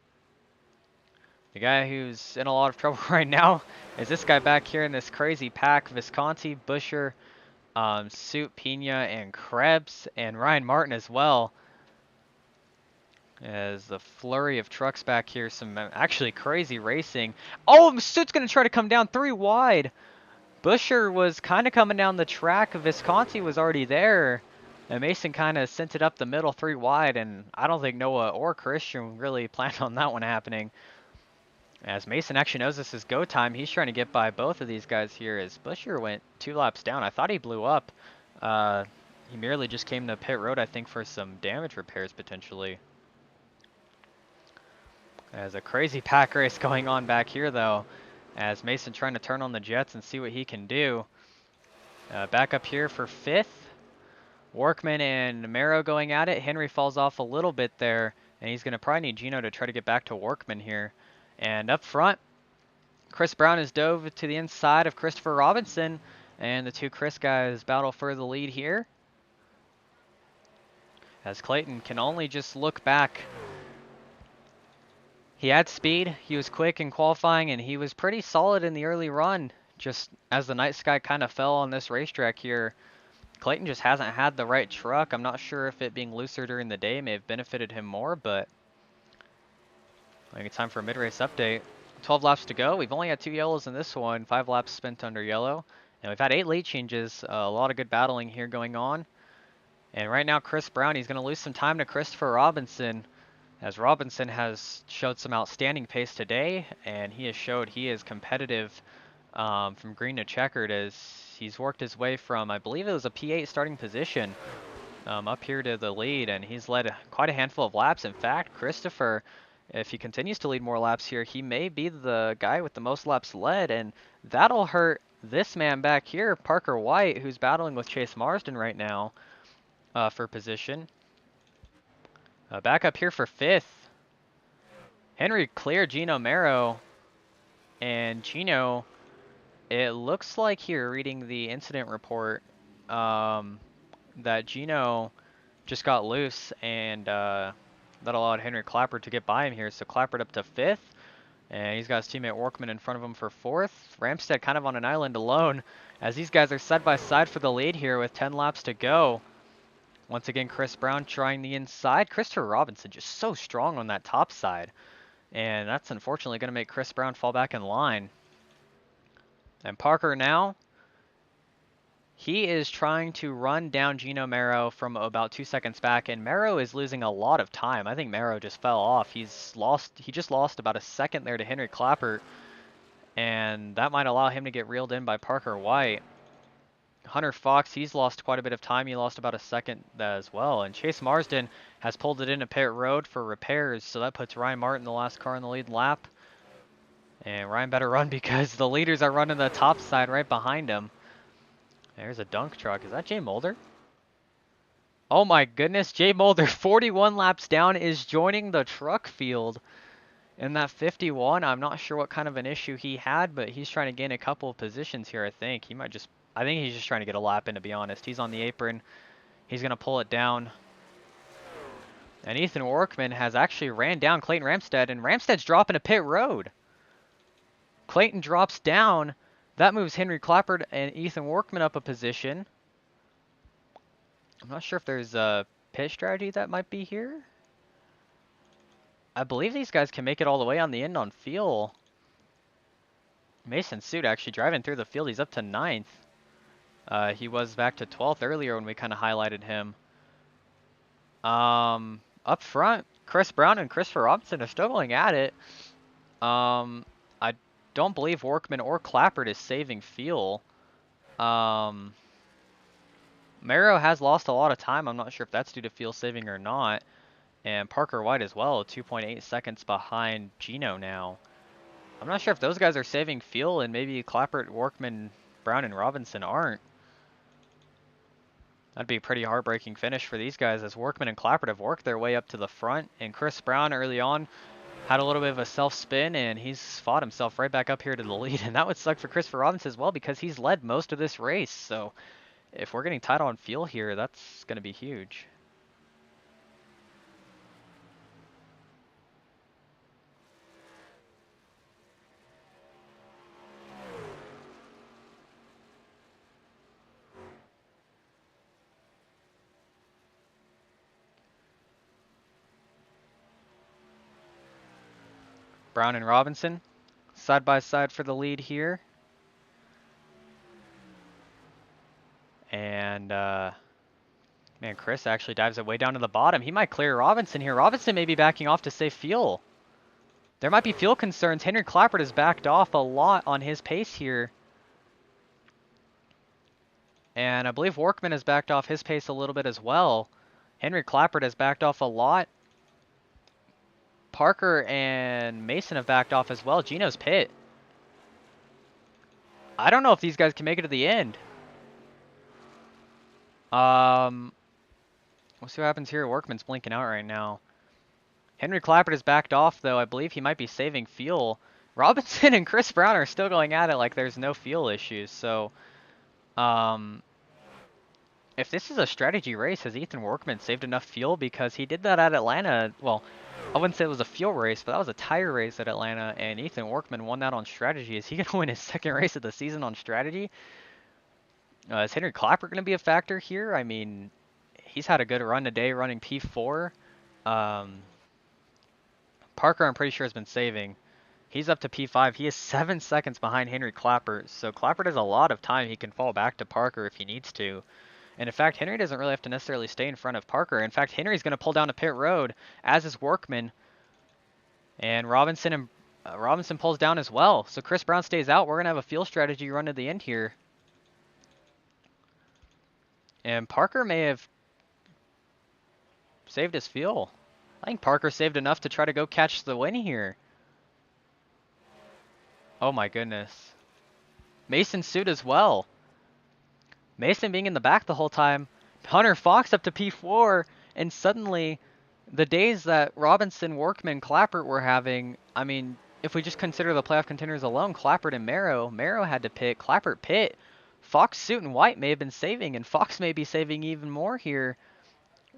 the guy who's in a lot of trouble right now is this guy back here in this crazy pack. Visconti, Buscher, Suit, Pina, and Krebs, and Ryan Martin as well. As the flurry of trucks back here, some actually crazy racing. Oh, Suit's going to try to come down 3 wide. Buscher was kind of coming down the track. Visconti was already there. And Mason kind of sent it up the middle 3 wide, and I don't think Noah or Christian really planned on that one happening. As Mason actually knows this is go time, he's trying to get by both of these guys here as Buscher went 2 laps down. I thought he blew up. He merely just came to pit road, I think, for some damage repairs potentially. There's a crazy pack race going on back here though, as Mason trying to turn on the jets and see what he can do. Back up here for 5th. Workman and Mero going at it. Henry falls off a little bit there, and he's going to probably need Gino to try to get back to Workman here. And up front, Chris Brown has dove to the inside of Christopher Robinson, and the 2 Chris guys battle for the lead here. As Clayton can only just look back. He had speed, he was quick in qualifying, and he was pretty solid in the early run. Just as the night sky kind of fell on this racetrack here, Clayton just hasn't had the right truck. I'm not sure if it being looser during the day may have benefited him more, but I think it's time for a mid-race update. 12 laps to go. We've only had 2 yellows in this one, 5 laps spent under yellow. And we've had 8 late changes, a lot of good battling here going on. And right now, Chris Brown, he's going to lose some time to Christopher Robinson, as Robinson has showed some outstanding pace today, and he has showed he is competitive from green to checkered, as he's worked his way from, I believe it was a P8 starting position, up here to the lead, and he's led quite a handful of laps. In fact, Christopher, if he continues to lead more laps here, he may be the guy with the most laps led, and that'll hurt this man back here, Parker White, who's battling with Chase Marsden right now for position. Back up here for 5th. Henry cleared Gino Mero, and Gino, it looks like here, reading the incident report, that Gino just got loose, and that allowed Henry Klappert to get by him here. So Klappert up to 5th, and he's got his teammate Workman in front of him for 4th. Ramstead kind of on an island alone, as these guys are side by side for the lead here with 10 laps to go. Once again, Chris Brown trying the inside. Christopher Robinson just so strong on that top side, and that's unfortunately going to make Chris Brown fall back in line. And Parker now, he is trying to run down Gino Mero from about 2 seconds back, and Mero is losing a lot of time. I think Mero just fell off. He just lost about a second there to Henry Klappert, and that might allow him to get reeled in by Parker White. Hunter Fox, he's lost quite a bit of time. He lost about a second as well. And Chase Marsden has pulled it into pit road for repairs, so that puts Ryan Martin, the last car in the lead lap. And Ryan better run because the leaders are running the top side right behind him. There's a dunk truck. Is that Jay Mulder? Oh my goodness, Jay Mulder, 41 laps down, is joining the truck field in that 51. I'm not sure what kind of an issue he had, but he's trying to gain a couple of positions here, I think. I think he's just trying to get a lap in, to be honest. He's on the apron. He's going to pull it down. And Ethan Workman has actually ran down Clayton Ramstead, and Ramstead's dropping to pit road. Clayton drops down. That moves Henry Klappert and Ethan Workman up a position. I'm not sure if there's a pit strategy that might be here. I believe these guys can make it all the way on the end on fuel. Mason Suit actually driving through the field. He's up to 9th. He was back to 12th earlier when we kind of highlighted him. Up front, Chris Brown and Christopher Robinson are still going at it. I don't believe Workman or Klappert is saving fuel. Mero has lost a lot of time. I'm not sure if that's due to fuel saving or not. And Parker White as well, 2.8 seconds behind Gino now. I'm not sure if those guys are saving fuel, and maybe Klappert, Workman, Brown, and Robinson aren't. That'd be a pretty heartbreaking finish for these guys, as Workman and Klappert have worked their way up to the front. And Chris Brown early on had a little bit of a self-spin, and he's fought himself right back up here to the lead. And that would suck for Christopher Robinson as well, because he's led most of this race. So if we're getting tight on fuel here, that's going to be huge. Brown and Robinson side by side for the lead here. And man, Chris actually dives it way down to the bottom. He might clear Robinson here. Robinson may be backing off to save fuel. There might be fuel concerns. Henry Klappert has backed off a lot on his pace here. And I believe Workman has backed off his pace a little bit as well. Henry Klappert has backed off a lot. Parker and Mason have backed off as well. Gino's pit. I don't know if these guys can make it to the end. We'll see what happens here. Workman's blinking out right now. Henry Klappert has backed off, though. I believe he might be saving fuel. Robinson and Chris Brown are still going at it like there's no fuel issues. So, if this is a strategy race, has Ethan Workman saved enough fuel? Because he did that at Atlanta. Well, I wouldn't say it was a fuel race, but that was a tire race at Atlanta, and Ethan Workman won that on strategy. Is he going to win his second race of the season on strategy? Is Henry Klappert going to be a factor here? I mean, he's had a good run today running P4. Parker, I'm pretty sure, has been saving. He's up to P5. He is 7 seconds behind Henry Klappert, so Klappert has a lot of time. He can fall back to Parker if he needs to. And in fact, Henry doesn't really have to necessarily stay in front of Parker. In fact, Henry's going to pull down to pit road, as is Workman. And Robinson pulls down as well. So Chris Brown stays out. We're going to have a fuel strategy run to the end here. And Parker may have saved his fuel. I think Parker saved enough to try to go catch the win here. Oh my goodness. Mason suit as well. Mason being in the back the whole time. Hunter Fox up to P4, and suddenly the days that Robinson, Workman, Klappert were having, I mean, if we just consider the playoff contenders alone, Klappert and Merrow had to pit, Klappert pit. Fox, Suit, and White may have been saving, and Fox may be saving even more here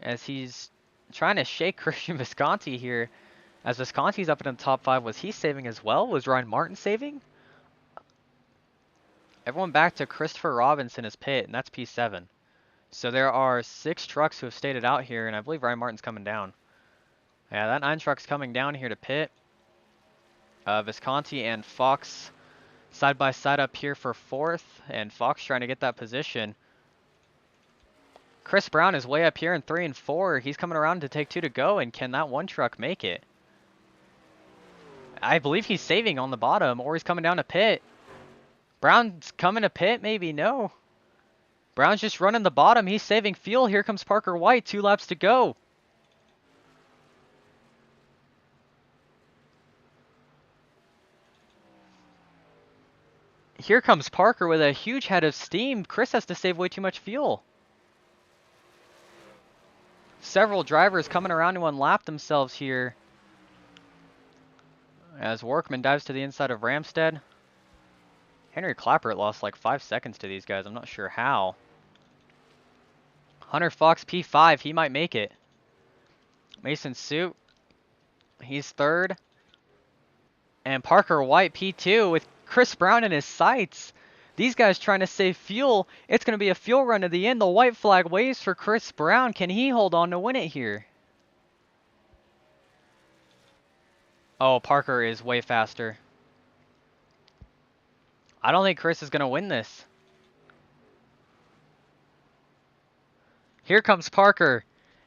as he's trying to shake Christian Visconti here. As Visconti's up in the top 5, was he saving as well? Was Ryan Martin saving? Everyone back to Christopher Robinson as pit, and that's P7. So there are 6 trucks who have stayed it out here, and I believe Ryan Martin's coming down. Yeah, that 9 truck's coming down here to pit. Visconti and Fox side by side up here for 4th, and Fox trying to get that position. Chris Brown is way up here in 3 and 4. He's coming around to take 2 to go, and can that 1 truck make it? I believe he's saving on the bottom, or he's coming down to pit. Brown's coming to pit, maybe, no. Brown's just running the bottom. He's saving fuel. Here comes Parker White, 2 laps to go. Here comes Parker with a huge head of steam. Chris has to save way too much fuel. Several drivers coming around to unlap themselves here. As Workman dives to the inside of Ramstead. Henry Klappert lost like 5 seconds to these guys. I'm not sure how. Hunter Fox P5. He might make it. Mason Suit. He's 3rd. And Parker White P2 with Chris Brown in his sights. These guys trying to save fuel. It's going to be a fuel run to the end. The white flag waves for Chris Brown. Can he hold on to win it here? Oh, Parker is way faster. I don't think Chris is going to win this. Here comes Parker.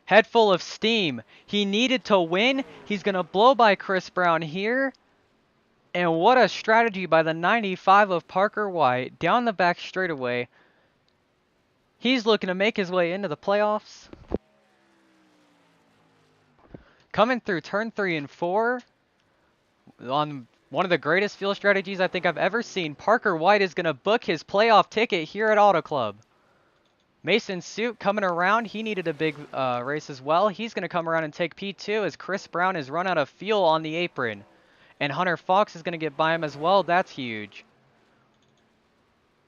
Head full of steam. He needed to win. He's going to blow by Chris Brown here. And what a strategy by the 95 of Parker White. Down the back straightaway. He's looking to make his way into the playoffs. Coming through turn 3 and 4. On one of the greatest fuel strategies I think I've ever seen. Parker White is going to book his playoff ticket here at Auto Club. Mason Suit coming around. He needed a big race as well. He's going to come around and take P2 as Chris Brown has run out of fuel on the apron. And Hunter Fox is going to get by him as well. That's huge.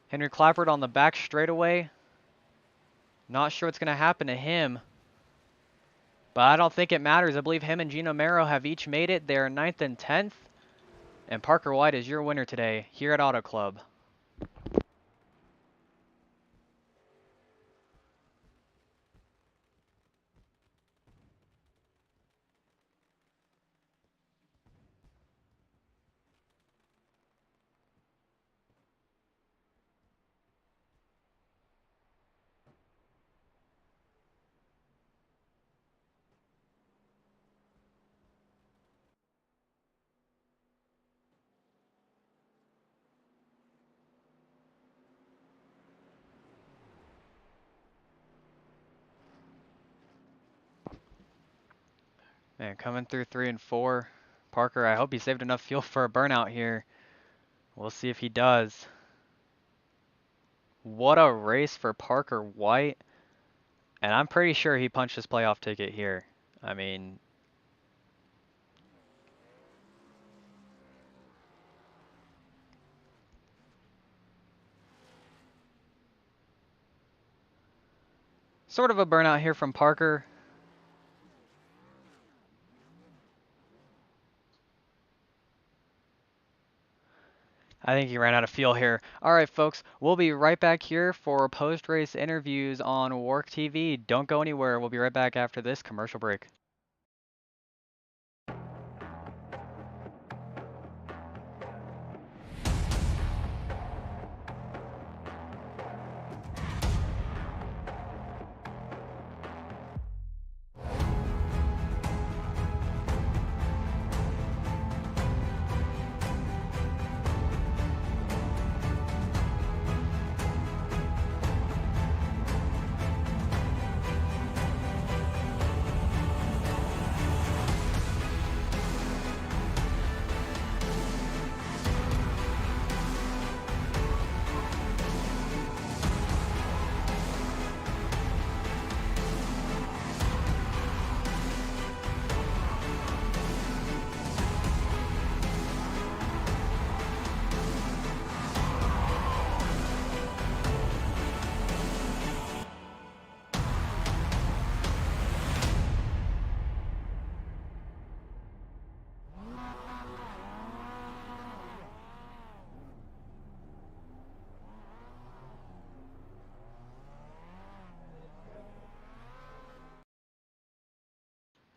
Henry Klappert on the back straightaway. Not sure what's going to happen to him. But I don't think it matters. I believe him and Gino Merrow have each made it. They're 9th and 10th. And Parker White is your winner today here at Auto Club. Man, coming through 3 and 4. Parker, I hope he saved enough fuel for a burnout here. We'll see if he does. What a race for Parker White. And I'm pretty sure he punched his playoff ticket here. I mean, sort of a burnout here from Parker. I think he ran out of fuel here. All right, folks, we'll be right back here for post-race interviews on WORC TV. Don't go anywhere. We'll be right back after this commercial break.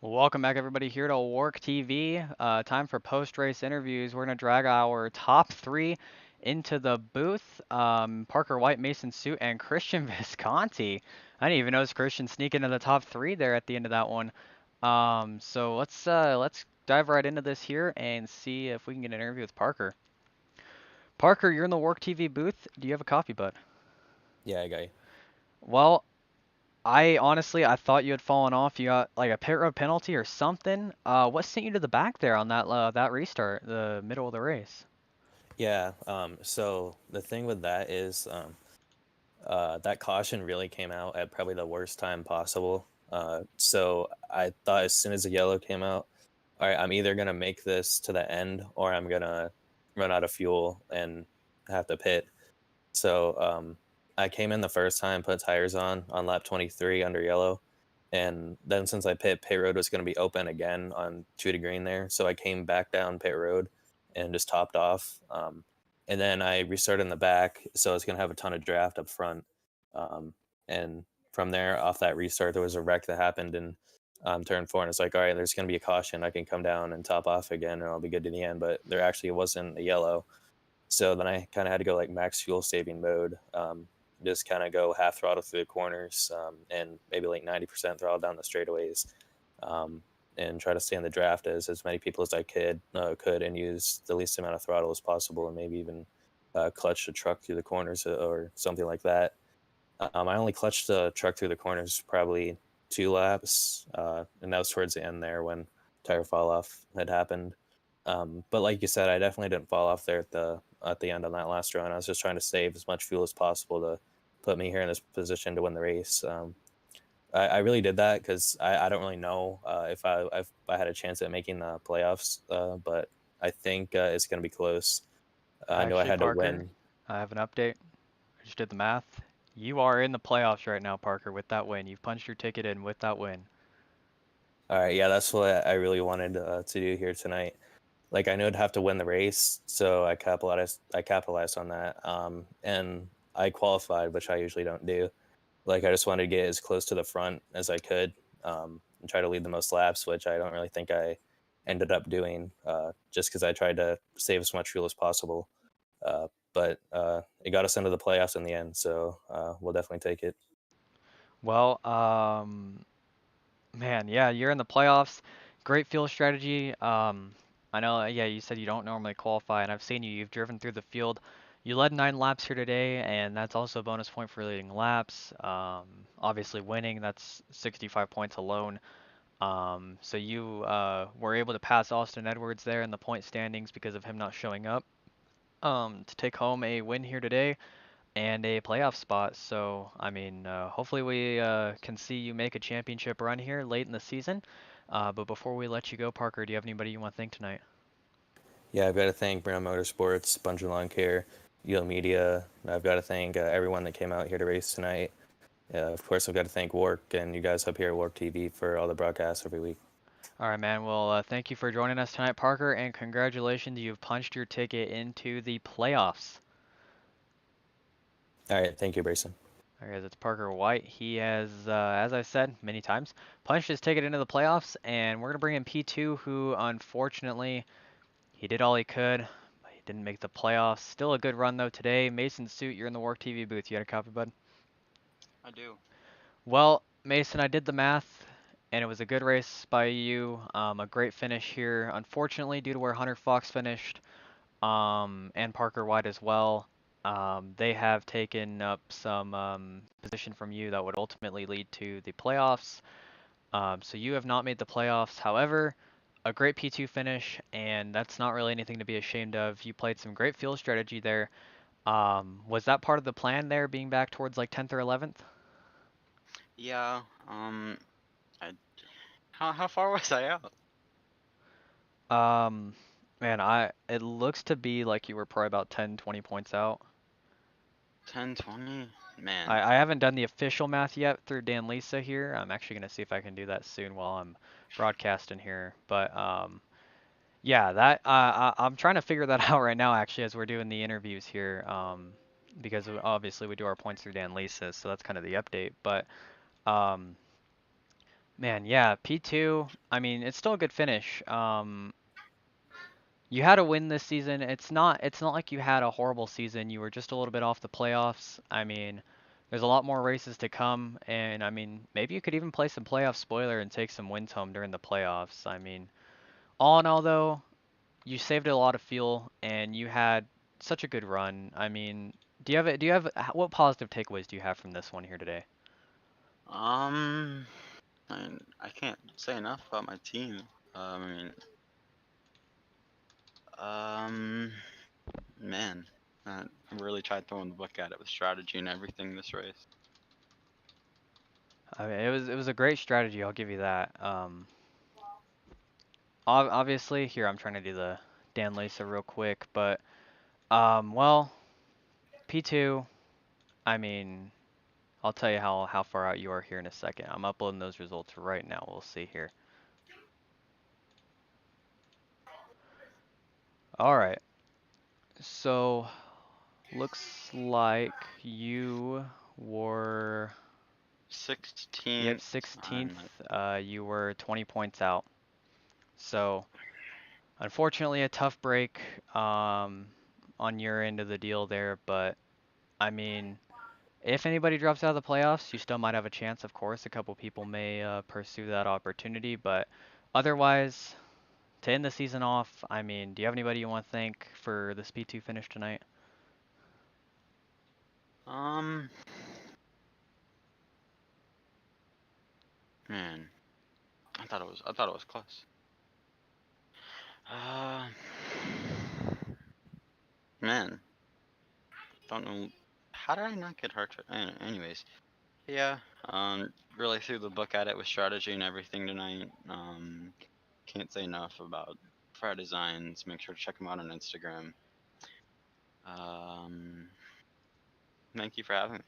Well, welcome back, everybody, here to WORC TV. Time for post-race interviews. We're going to drag our top 3 into the booth. Parker White, Mason Suit, and Christian Visconti. I didn't even notice Christian sneak into the top 3 there at the end of that one. So let's dive right into this here and see if we can get an interview with Parker. Parker, you're in the WORC TV booth. Do you have a coffee, bud? Yeah, I got you. Well, I honestly, I thought you had fallen off. You got like a pit road penalty or something. What sent you to the back there on that restart, the middle of the race? Yeah, so the thing with that is that caution really came out at probably the worst time possible. So I thought as soon as the yellow came out, all right, I'm either gonna make this to the end or I'm gonna run out of fuel and have to pit. So I came in the first time, put tires on lap 23 under yellow, and then since I pit road was going to be open again on 2 to green there, so I came back down pit road and just topped off. And then I restarted in the back, so I was going to have a ton of draft up front. And from there, off that restart, there was a wreck that happened in turn 4, and it's like, all right, there's going to be a caution. I can come down and top off again, and I'll be good to the end. But there actually wasn't a yellow. So then I kind of had to go like max fuel saving mode, just kind of go half throttle through the corners and maybe like 90% throttle down the straightaways, and try to stay in the draft as many people as I could and use the least amount of throttle as possible, and maybe even clutch the truck through the corners or something like that. I only clutched the truck through the corners probably 2 laps, and that was towards the end there when tire fall off had happened. But like you said, I definitely didn't fall off there at the end on that last run. I was just trying to save as much fuel as possible to put me here in this position to win the race. I really did that because I don't really know if I had a chance at making the playoffs, but I think it's going to be close. I know I Actually, had to Parker, win. I have an update. I just did the math. You are in the playoffs right now, Parker, with that win. You've punched your ticket in with that win. All right, yeah, that's what I really wanted to do here tonight. Like I knew I'd have to win the race, so I capitalized on that, and I qualified, which I usually don't do. Like I just wanted to get as close to the front as I could, and try to lead the most laps, which I don't really think I ended up doing, just because I tried to save as much fuel as possible. But it got us into the playoffs in the end, so we'll definitely take it. Well, man, yeah, you're in the playoffs. Great field strategy. I know, yeah, you said you don't normally qualify, and I've seen you. You've driven through the field. You led 9 laps here today, and that's also a bonus point for leading laps. Obviously, winning, that's 65 points alone. So you were able to pass Austin Edwards there in the point standings because of him not showing up to take home a win here today and a playoff spot. So, I mean, hopefully we can see you make a championship run here late in the season. But before we let you go, Parker, do you have anybody you want to thank tonight? Yeah, I've got to thank Brown Motorsports, Bunch of Lawn Care, Yo Media. I've got to thank everyone that came out here to race tonight. Of course, I've got to thank WORC and you guys up here at WORC TV for all the broadcasts every week. All right, man. Well, thank you for joining us tonight, Parker, and congratulations. You've punched your ticket into the playoffs. All right, thank you, Braison. All right, that's Parker White. He has, as I said many times, punched his ticket into the playoffs, and we're going to bring in P2, who unfortunately he did all he could, but he didn't make the playoffs. Still a good run though today. Mason Suit, you're in the WORC TV booth. You got a copy, bud? I do. Well, Mason, I did the math, and it was a good race by you. A great finish here. Unfortunately, due to where Hunter Fox finished, and Parker White as well, they have taken up some position from you that would ultimately lead to the playoffs. So you have not made the playoffs. However, a great P2 finish, and that's not really anything to be ashamed of. You played some great field strategy there. Was that part of the plan there, being back towards like 10th or 11th? Yeah. I. How far was I out? Um, Man, it looks to be like you were probably about 10, 20 points out. 10, 20? Man. I haven't done the official math yet through Dan Lisa here. I'm actually gonna see if I can do that soon while I'm broadcasting here. But yeah, I'm trying to figure that out right now actually as we're doing the interviews here. Because obviously we do our points through Dan Lisa, so that's kind of the update. But um, man, yeah, P2. I mean, it's still a good finish. You had a win this season. It's not like you had a horrible season. You were just a little bit off the playoffs. I mean, there's a lot more races to come, and I mean, maybe you could even play some playoff spoiler and take some wins home during the playoffs. I mean, all in all though, you saved a lot of fuel and you had such a good run. I mean, what positive takeaways do you have from this one here today? Um. I can't say enough about my team. I mean. Um. Man. I really tried throwing the book at it with strategy and everything this race. I mean, it was a great strategy. I'll give you that. Obviously, here I'm trying to do the Dan Lisa real quick, but well, P2. I mean, I'll tell you how far out you are here in a second. I'm uploading those results right now. We'll see here. All right. So, looks like you were, yep, 16th. 16th. I'm You were 20 points out. So, unfortunately, a tough break on your end of the deal there, but I mean, if anybody drops out of the playoffs, you still might have a chance, of course. A couple people may pursue that opportunity, but otherwise, to end the season off, I mean, do you have anybody you want to thank for the Speed 2 finish tonight? um. Man. I thought it was close. Uh. Man. Don't know. How did I not get hurt? Anyways. Yeah, really threw the book at it with strategy and everything tonight. Can't say enough about Fry Designs. Make sure to check them out on Instagram. Um, Thank you for having me.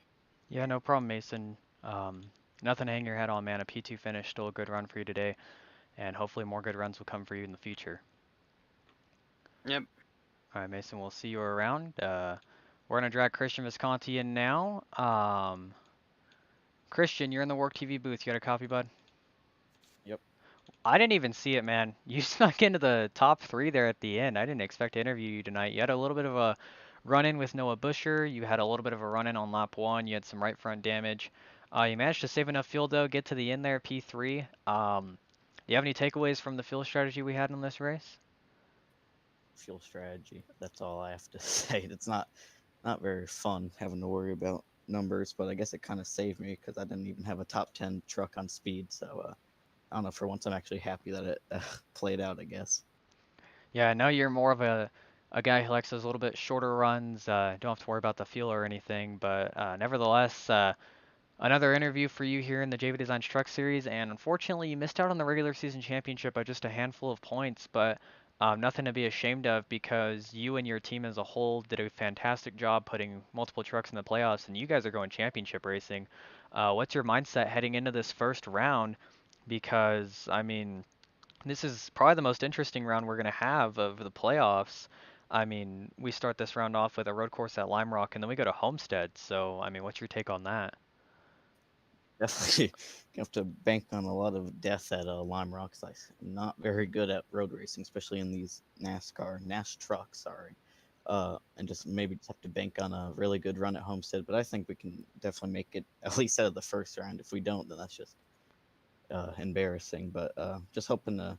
Yeah, no problem, Mason. Nothing to hang your head on, man. A P2 finish, still a good run for you today, and hopefully more good runs will come for you in the future. Yep. All right, Mason, we'll see you around. We're gonna drag Christian Visconti in now. Christian, you're in the WORC TV booth. You got a copy, bud? Yep. I didn't even see it, man. You snuck into the top three there at the end. I didn't expect to interview you tonight. You had a little bit of a run-in with Noah Busher. You had a little bit of a run-in on lap one. You had some right front damage. You managed to save enough fuel though, get to the end there, P3. Do you have any takeaways from the fuel strategy we had in this race? Fuel strategy. That's all I have to say. It's not very fun having to worry about numbers, but I guess it kind of saved me because I didn't even have a top 10 truck on speed. So I don't know. For once, I'm actually happy that it played out. I guess. Yeah, I know you're more of a guy who likes those little bit shorter runs. Don't have to worry about the fuel or anything, but nevertheless, another interview for you here in the JV Designs Truck Series, and unfortunately, you missed out on the regular season championship by just a handful of points, but nothing to be ashamed of because you and your team as a whole did a fantastic job putting multiple trucks in the playoffs, and you guys are going championship racing. What's your mindset heading into this first round? Because, I mean, this is probably the most interesting round we're going to have of the playoffs. I mean, we start this round off with a road course at Lime Rock, and then we go to Homestead. So, I mean, what's your take on that? Definitely have to bank on a lot of death at Lime Rock. 'Cause I'm not very good at road racing, especially in these NAS trucks. Sorry. And just maybe just have to bank on a really good run at Homestead. But I think we can definitely make it at least out of the first round. If we don't, then that's just embarrassing. But just hoping to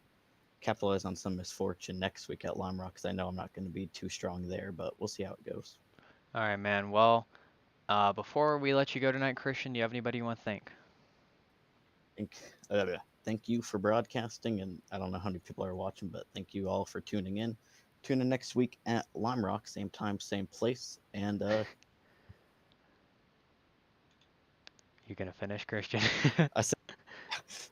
capitalize on some misfortune next week at Lime Rock, because I know I'm not going to be too strong there. But we'll see how it goes. All right, man. Well, before we let you go tonight, Christian, do you have anybody you want to thank? Thank, thank you for broadcasting, and I don't know how many people are watching, but thank you all for tuning in. Tune in next week at Lime Rock, same time, same place, and You gonna finish, Christian? I said,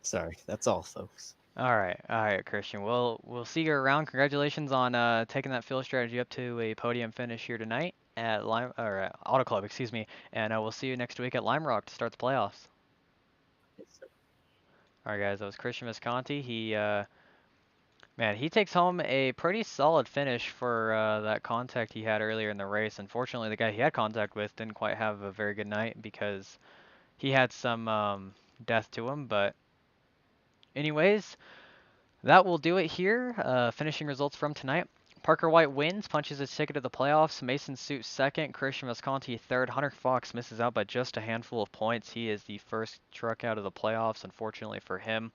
sorry, that's all, folks. All right, Christian. We'll see you around. Congratulations on taking that field strategy up to a podium finish here tonight at Lime or at Auto Club, excuse me. And we'll see you next week at Lime Rock to start the playoffs. Yes, sir. All right, guys. That was Christian Visconti. Man, he takes home a pretty solid finish for that contact he had earlier in the race. Unfortunately, the guy he had contact with didn't quite have a very good night because he had some death to him. But anyways, that will do it here. Finishing results from tonight. Parker White wins, punches his ticket to the playoffs. Mason Suit second, Christian Visconti third. Hunter Fox misses out by just a handful of points. He is the first truck out of the playoffs, unfortunately for him.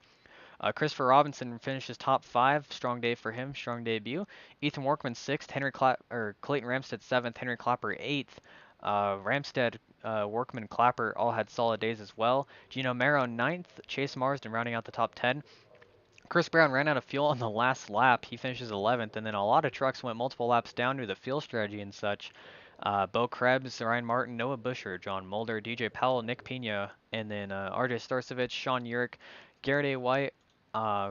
Christopher Robinson finishes top five. Strong day for him. Strong debut. Ethan Workman sixth. Clayton Ramstead seventh. Henry Klappert eighth. Ramstead, Workman, Klappert all had solid days as well. Gino Mero ninth. Chase Marsden rounding out the top 10. Chris Brown ran out of fuel on the last lap. He finishes 11th, and then a lot of trucks went multiple laps down to the fuel strategy and such. Bo Krebs, Ryan Martin, Noah Busher, John Mulder, DJ Powell, Nick Pena, and then RJ Starcevich, Sean Urich, Garrett A. White,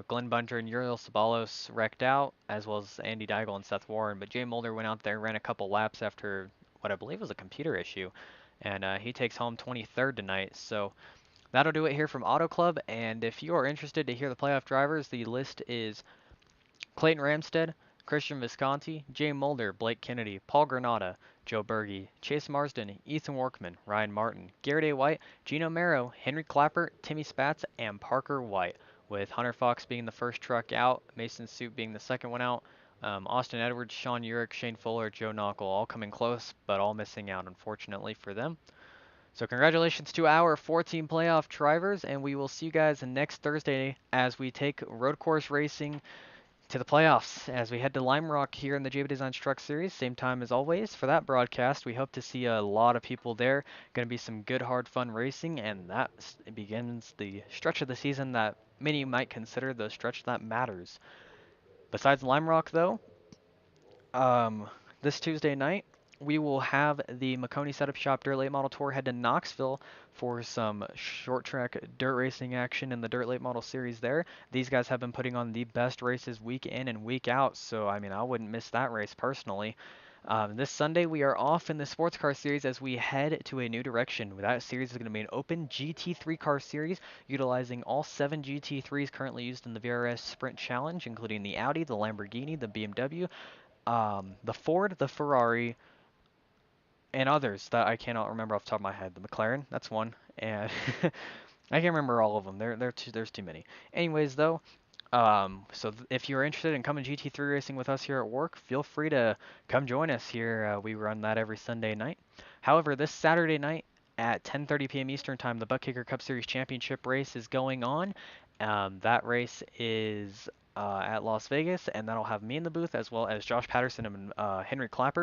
Glenn Bunter, and Uriel Sabalos wrecked out, as well as Andy Deigel and Seth Warren. But Jay Mulder went out there, ran a couple laps after what I believe was a computer issue, and he takes home 23rd tonight. So that'll do it here from Auto Club, and if you are interested to hear the playoff drivers, the list is Clayton Ramstead, Christian Visconti, Jay Mulder, Blake Kennedy, Paul Granata, Joe Burgy, Chase Marsden, Ethan Workman, Ryan Martin, Garrett A. White, Gino Mero, Henry Klappert, Timmy Spatz, and Parker White, with Hunter Fox being the first truck out, Mason Suit being the second one out, Austin Edwards, Sean Urich, Shane Fuller, Joe Knuckle, all coming close, but all missing out, unfortunately for them. So congratulations to our 4-team playoff drivers, and we will see you guys next Thursday as we take road course racing to the playoffs as we head to Lime Rock here in the JB Designs Truck Series. Same time as always for that broadcast. We hope to see a lot of people there. Going to be some good, hard, fun racing, and that begins the stretch of the season that many might consider the stretch that matters. Besides Lime Rock, though, this Tuesday night, we will have the Maconi Setup Shop Dirt Late Model Tour head to Knoxville for some short track dirt racing action in the Dirt Late Model Series there. These guys have been putting on the best races week in and week out, so I mean, I wouldn't miss that race personally. This Sunday, we are off in the Sports Car Series as we head to a new direction. That series is going to be an open GT3 car series utilizing all 7 GT3s currently used in the VRS Sprint Challenge, including the Audi, the Lamborghini, the BMW, the Ford, the Ferrari, and others that I cannot remember off the top of my head. The McLaren, that's one, and I can't remember all of them. There's too many. Anyways, though, if you're interested in coming GT3 racing with us here at WORC, feel free to come join us here. We run that every Sunday night. However, this Saturday night at 10:30 p.m. Eastern Time, the Buck Kicker Cup Series Championship race is going on. That race is at Las Vegas, and that'll have me in the booth as well as Josh Patterson and Henry Klappert.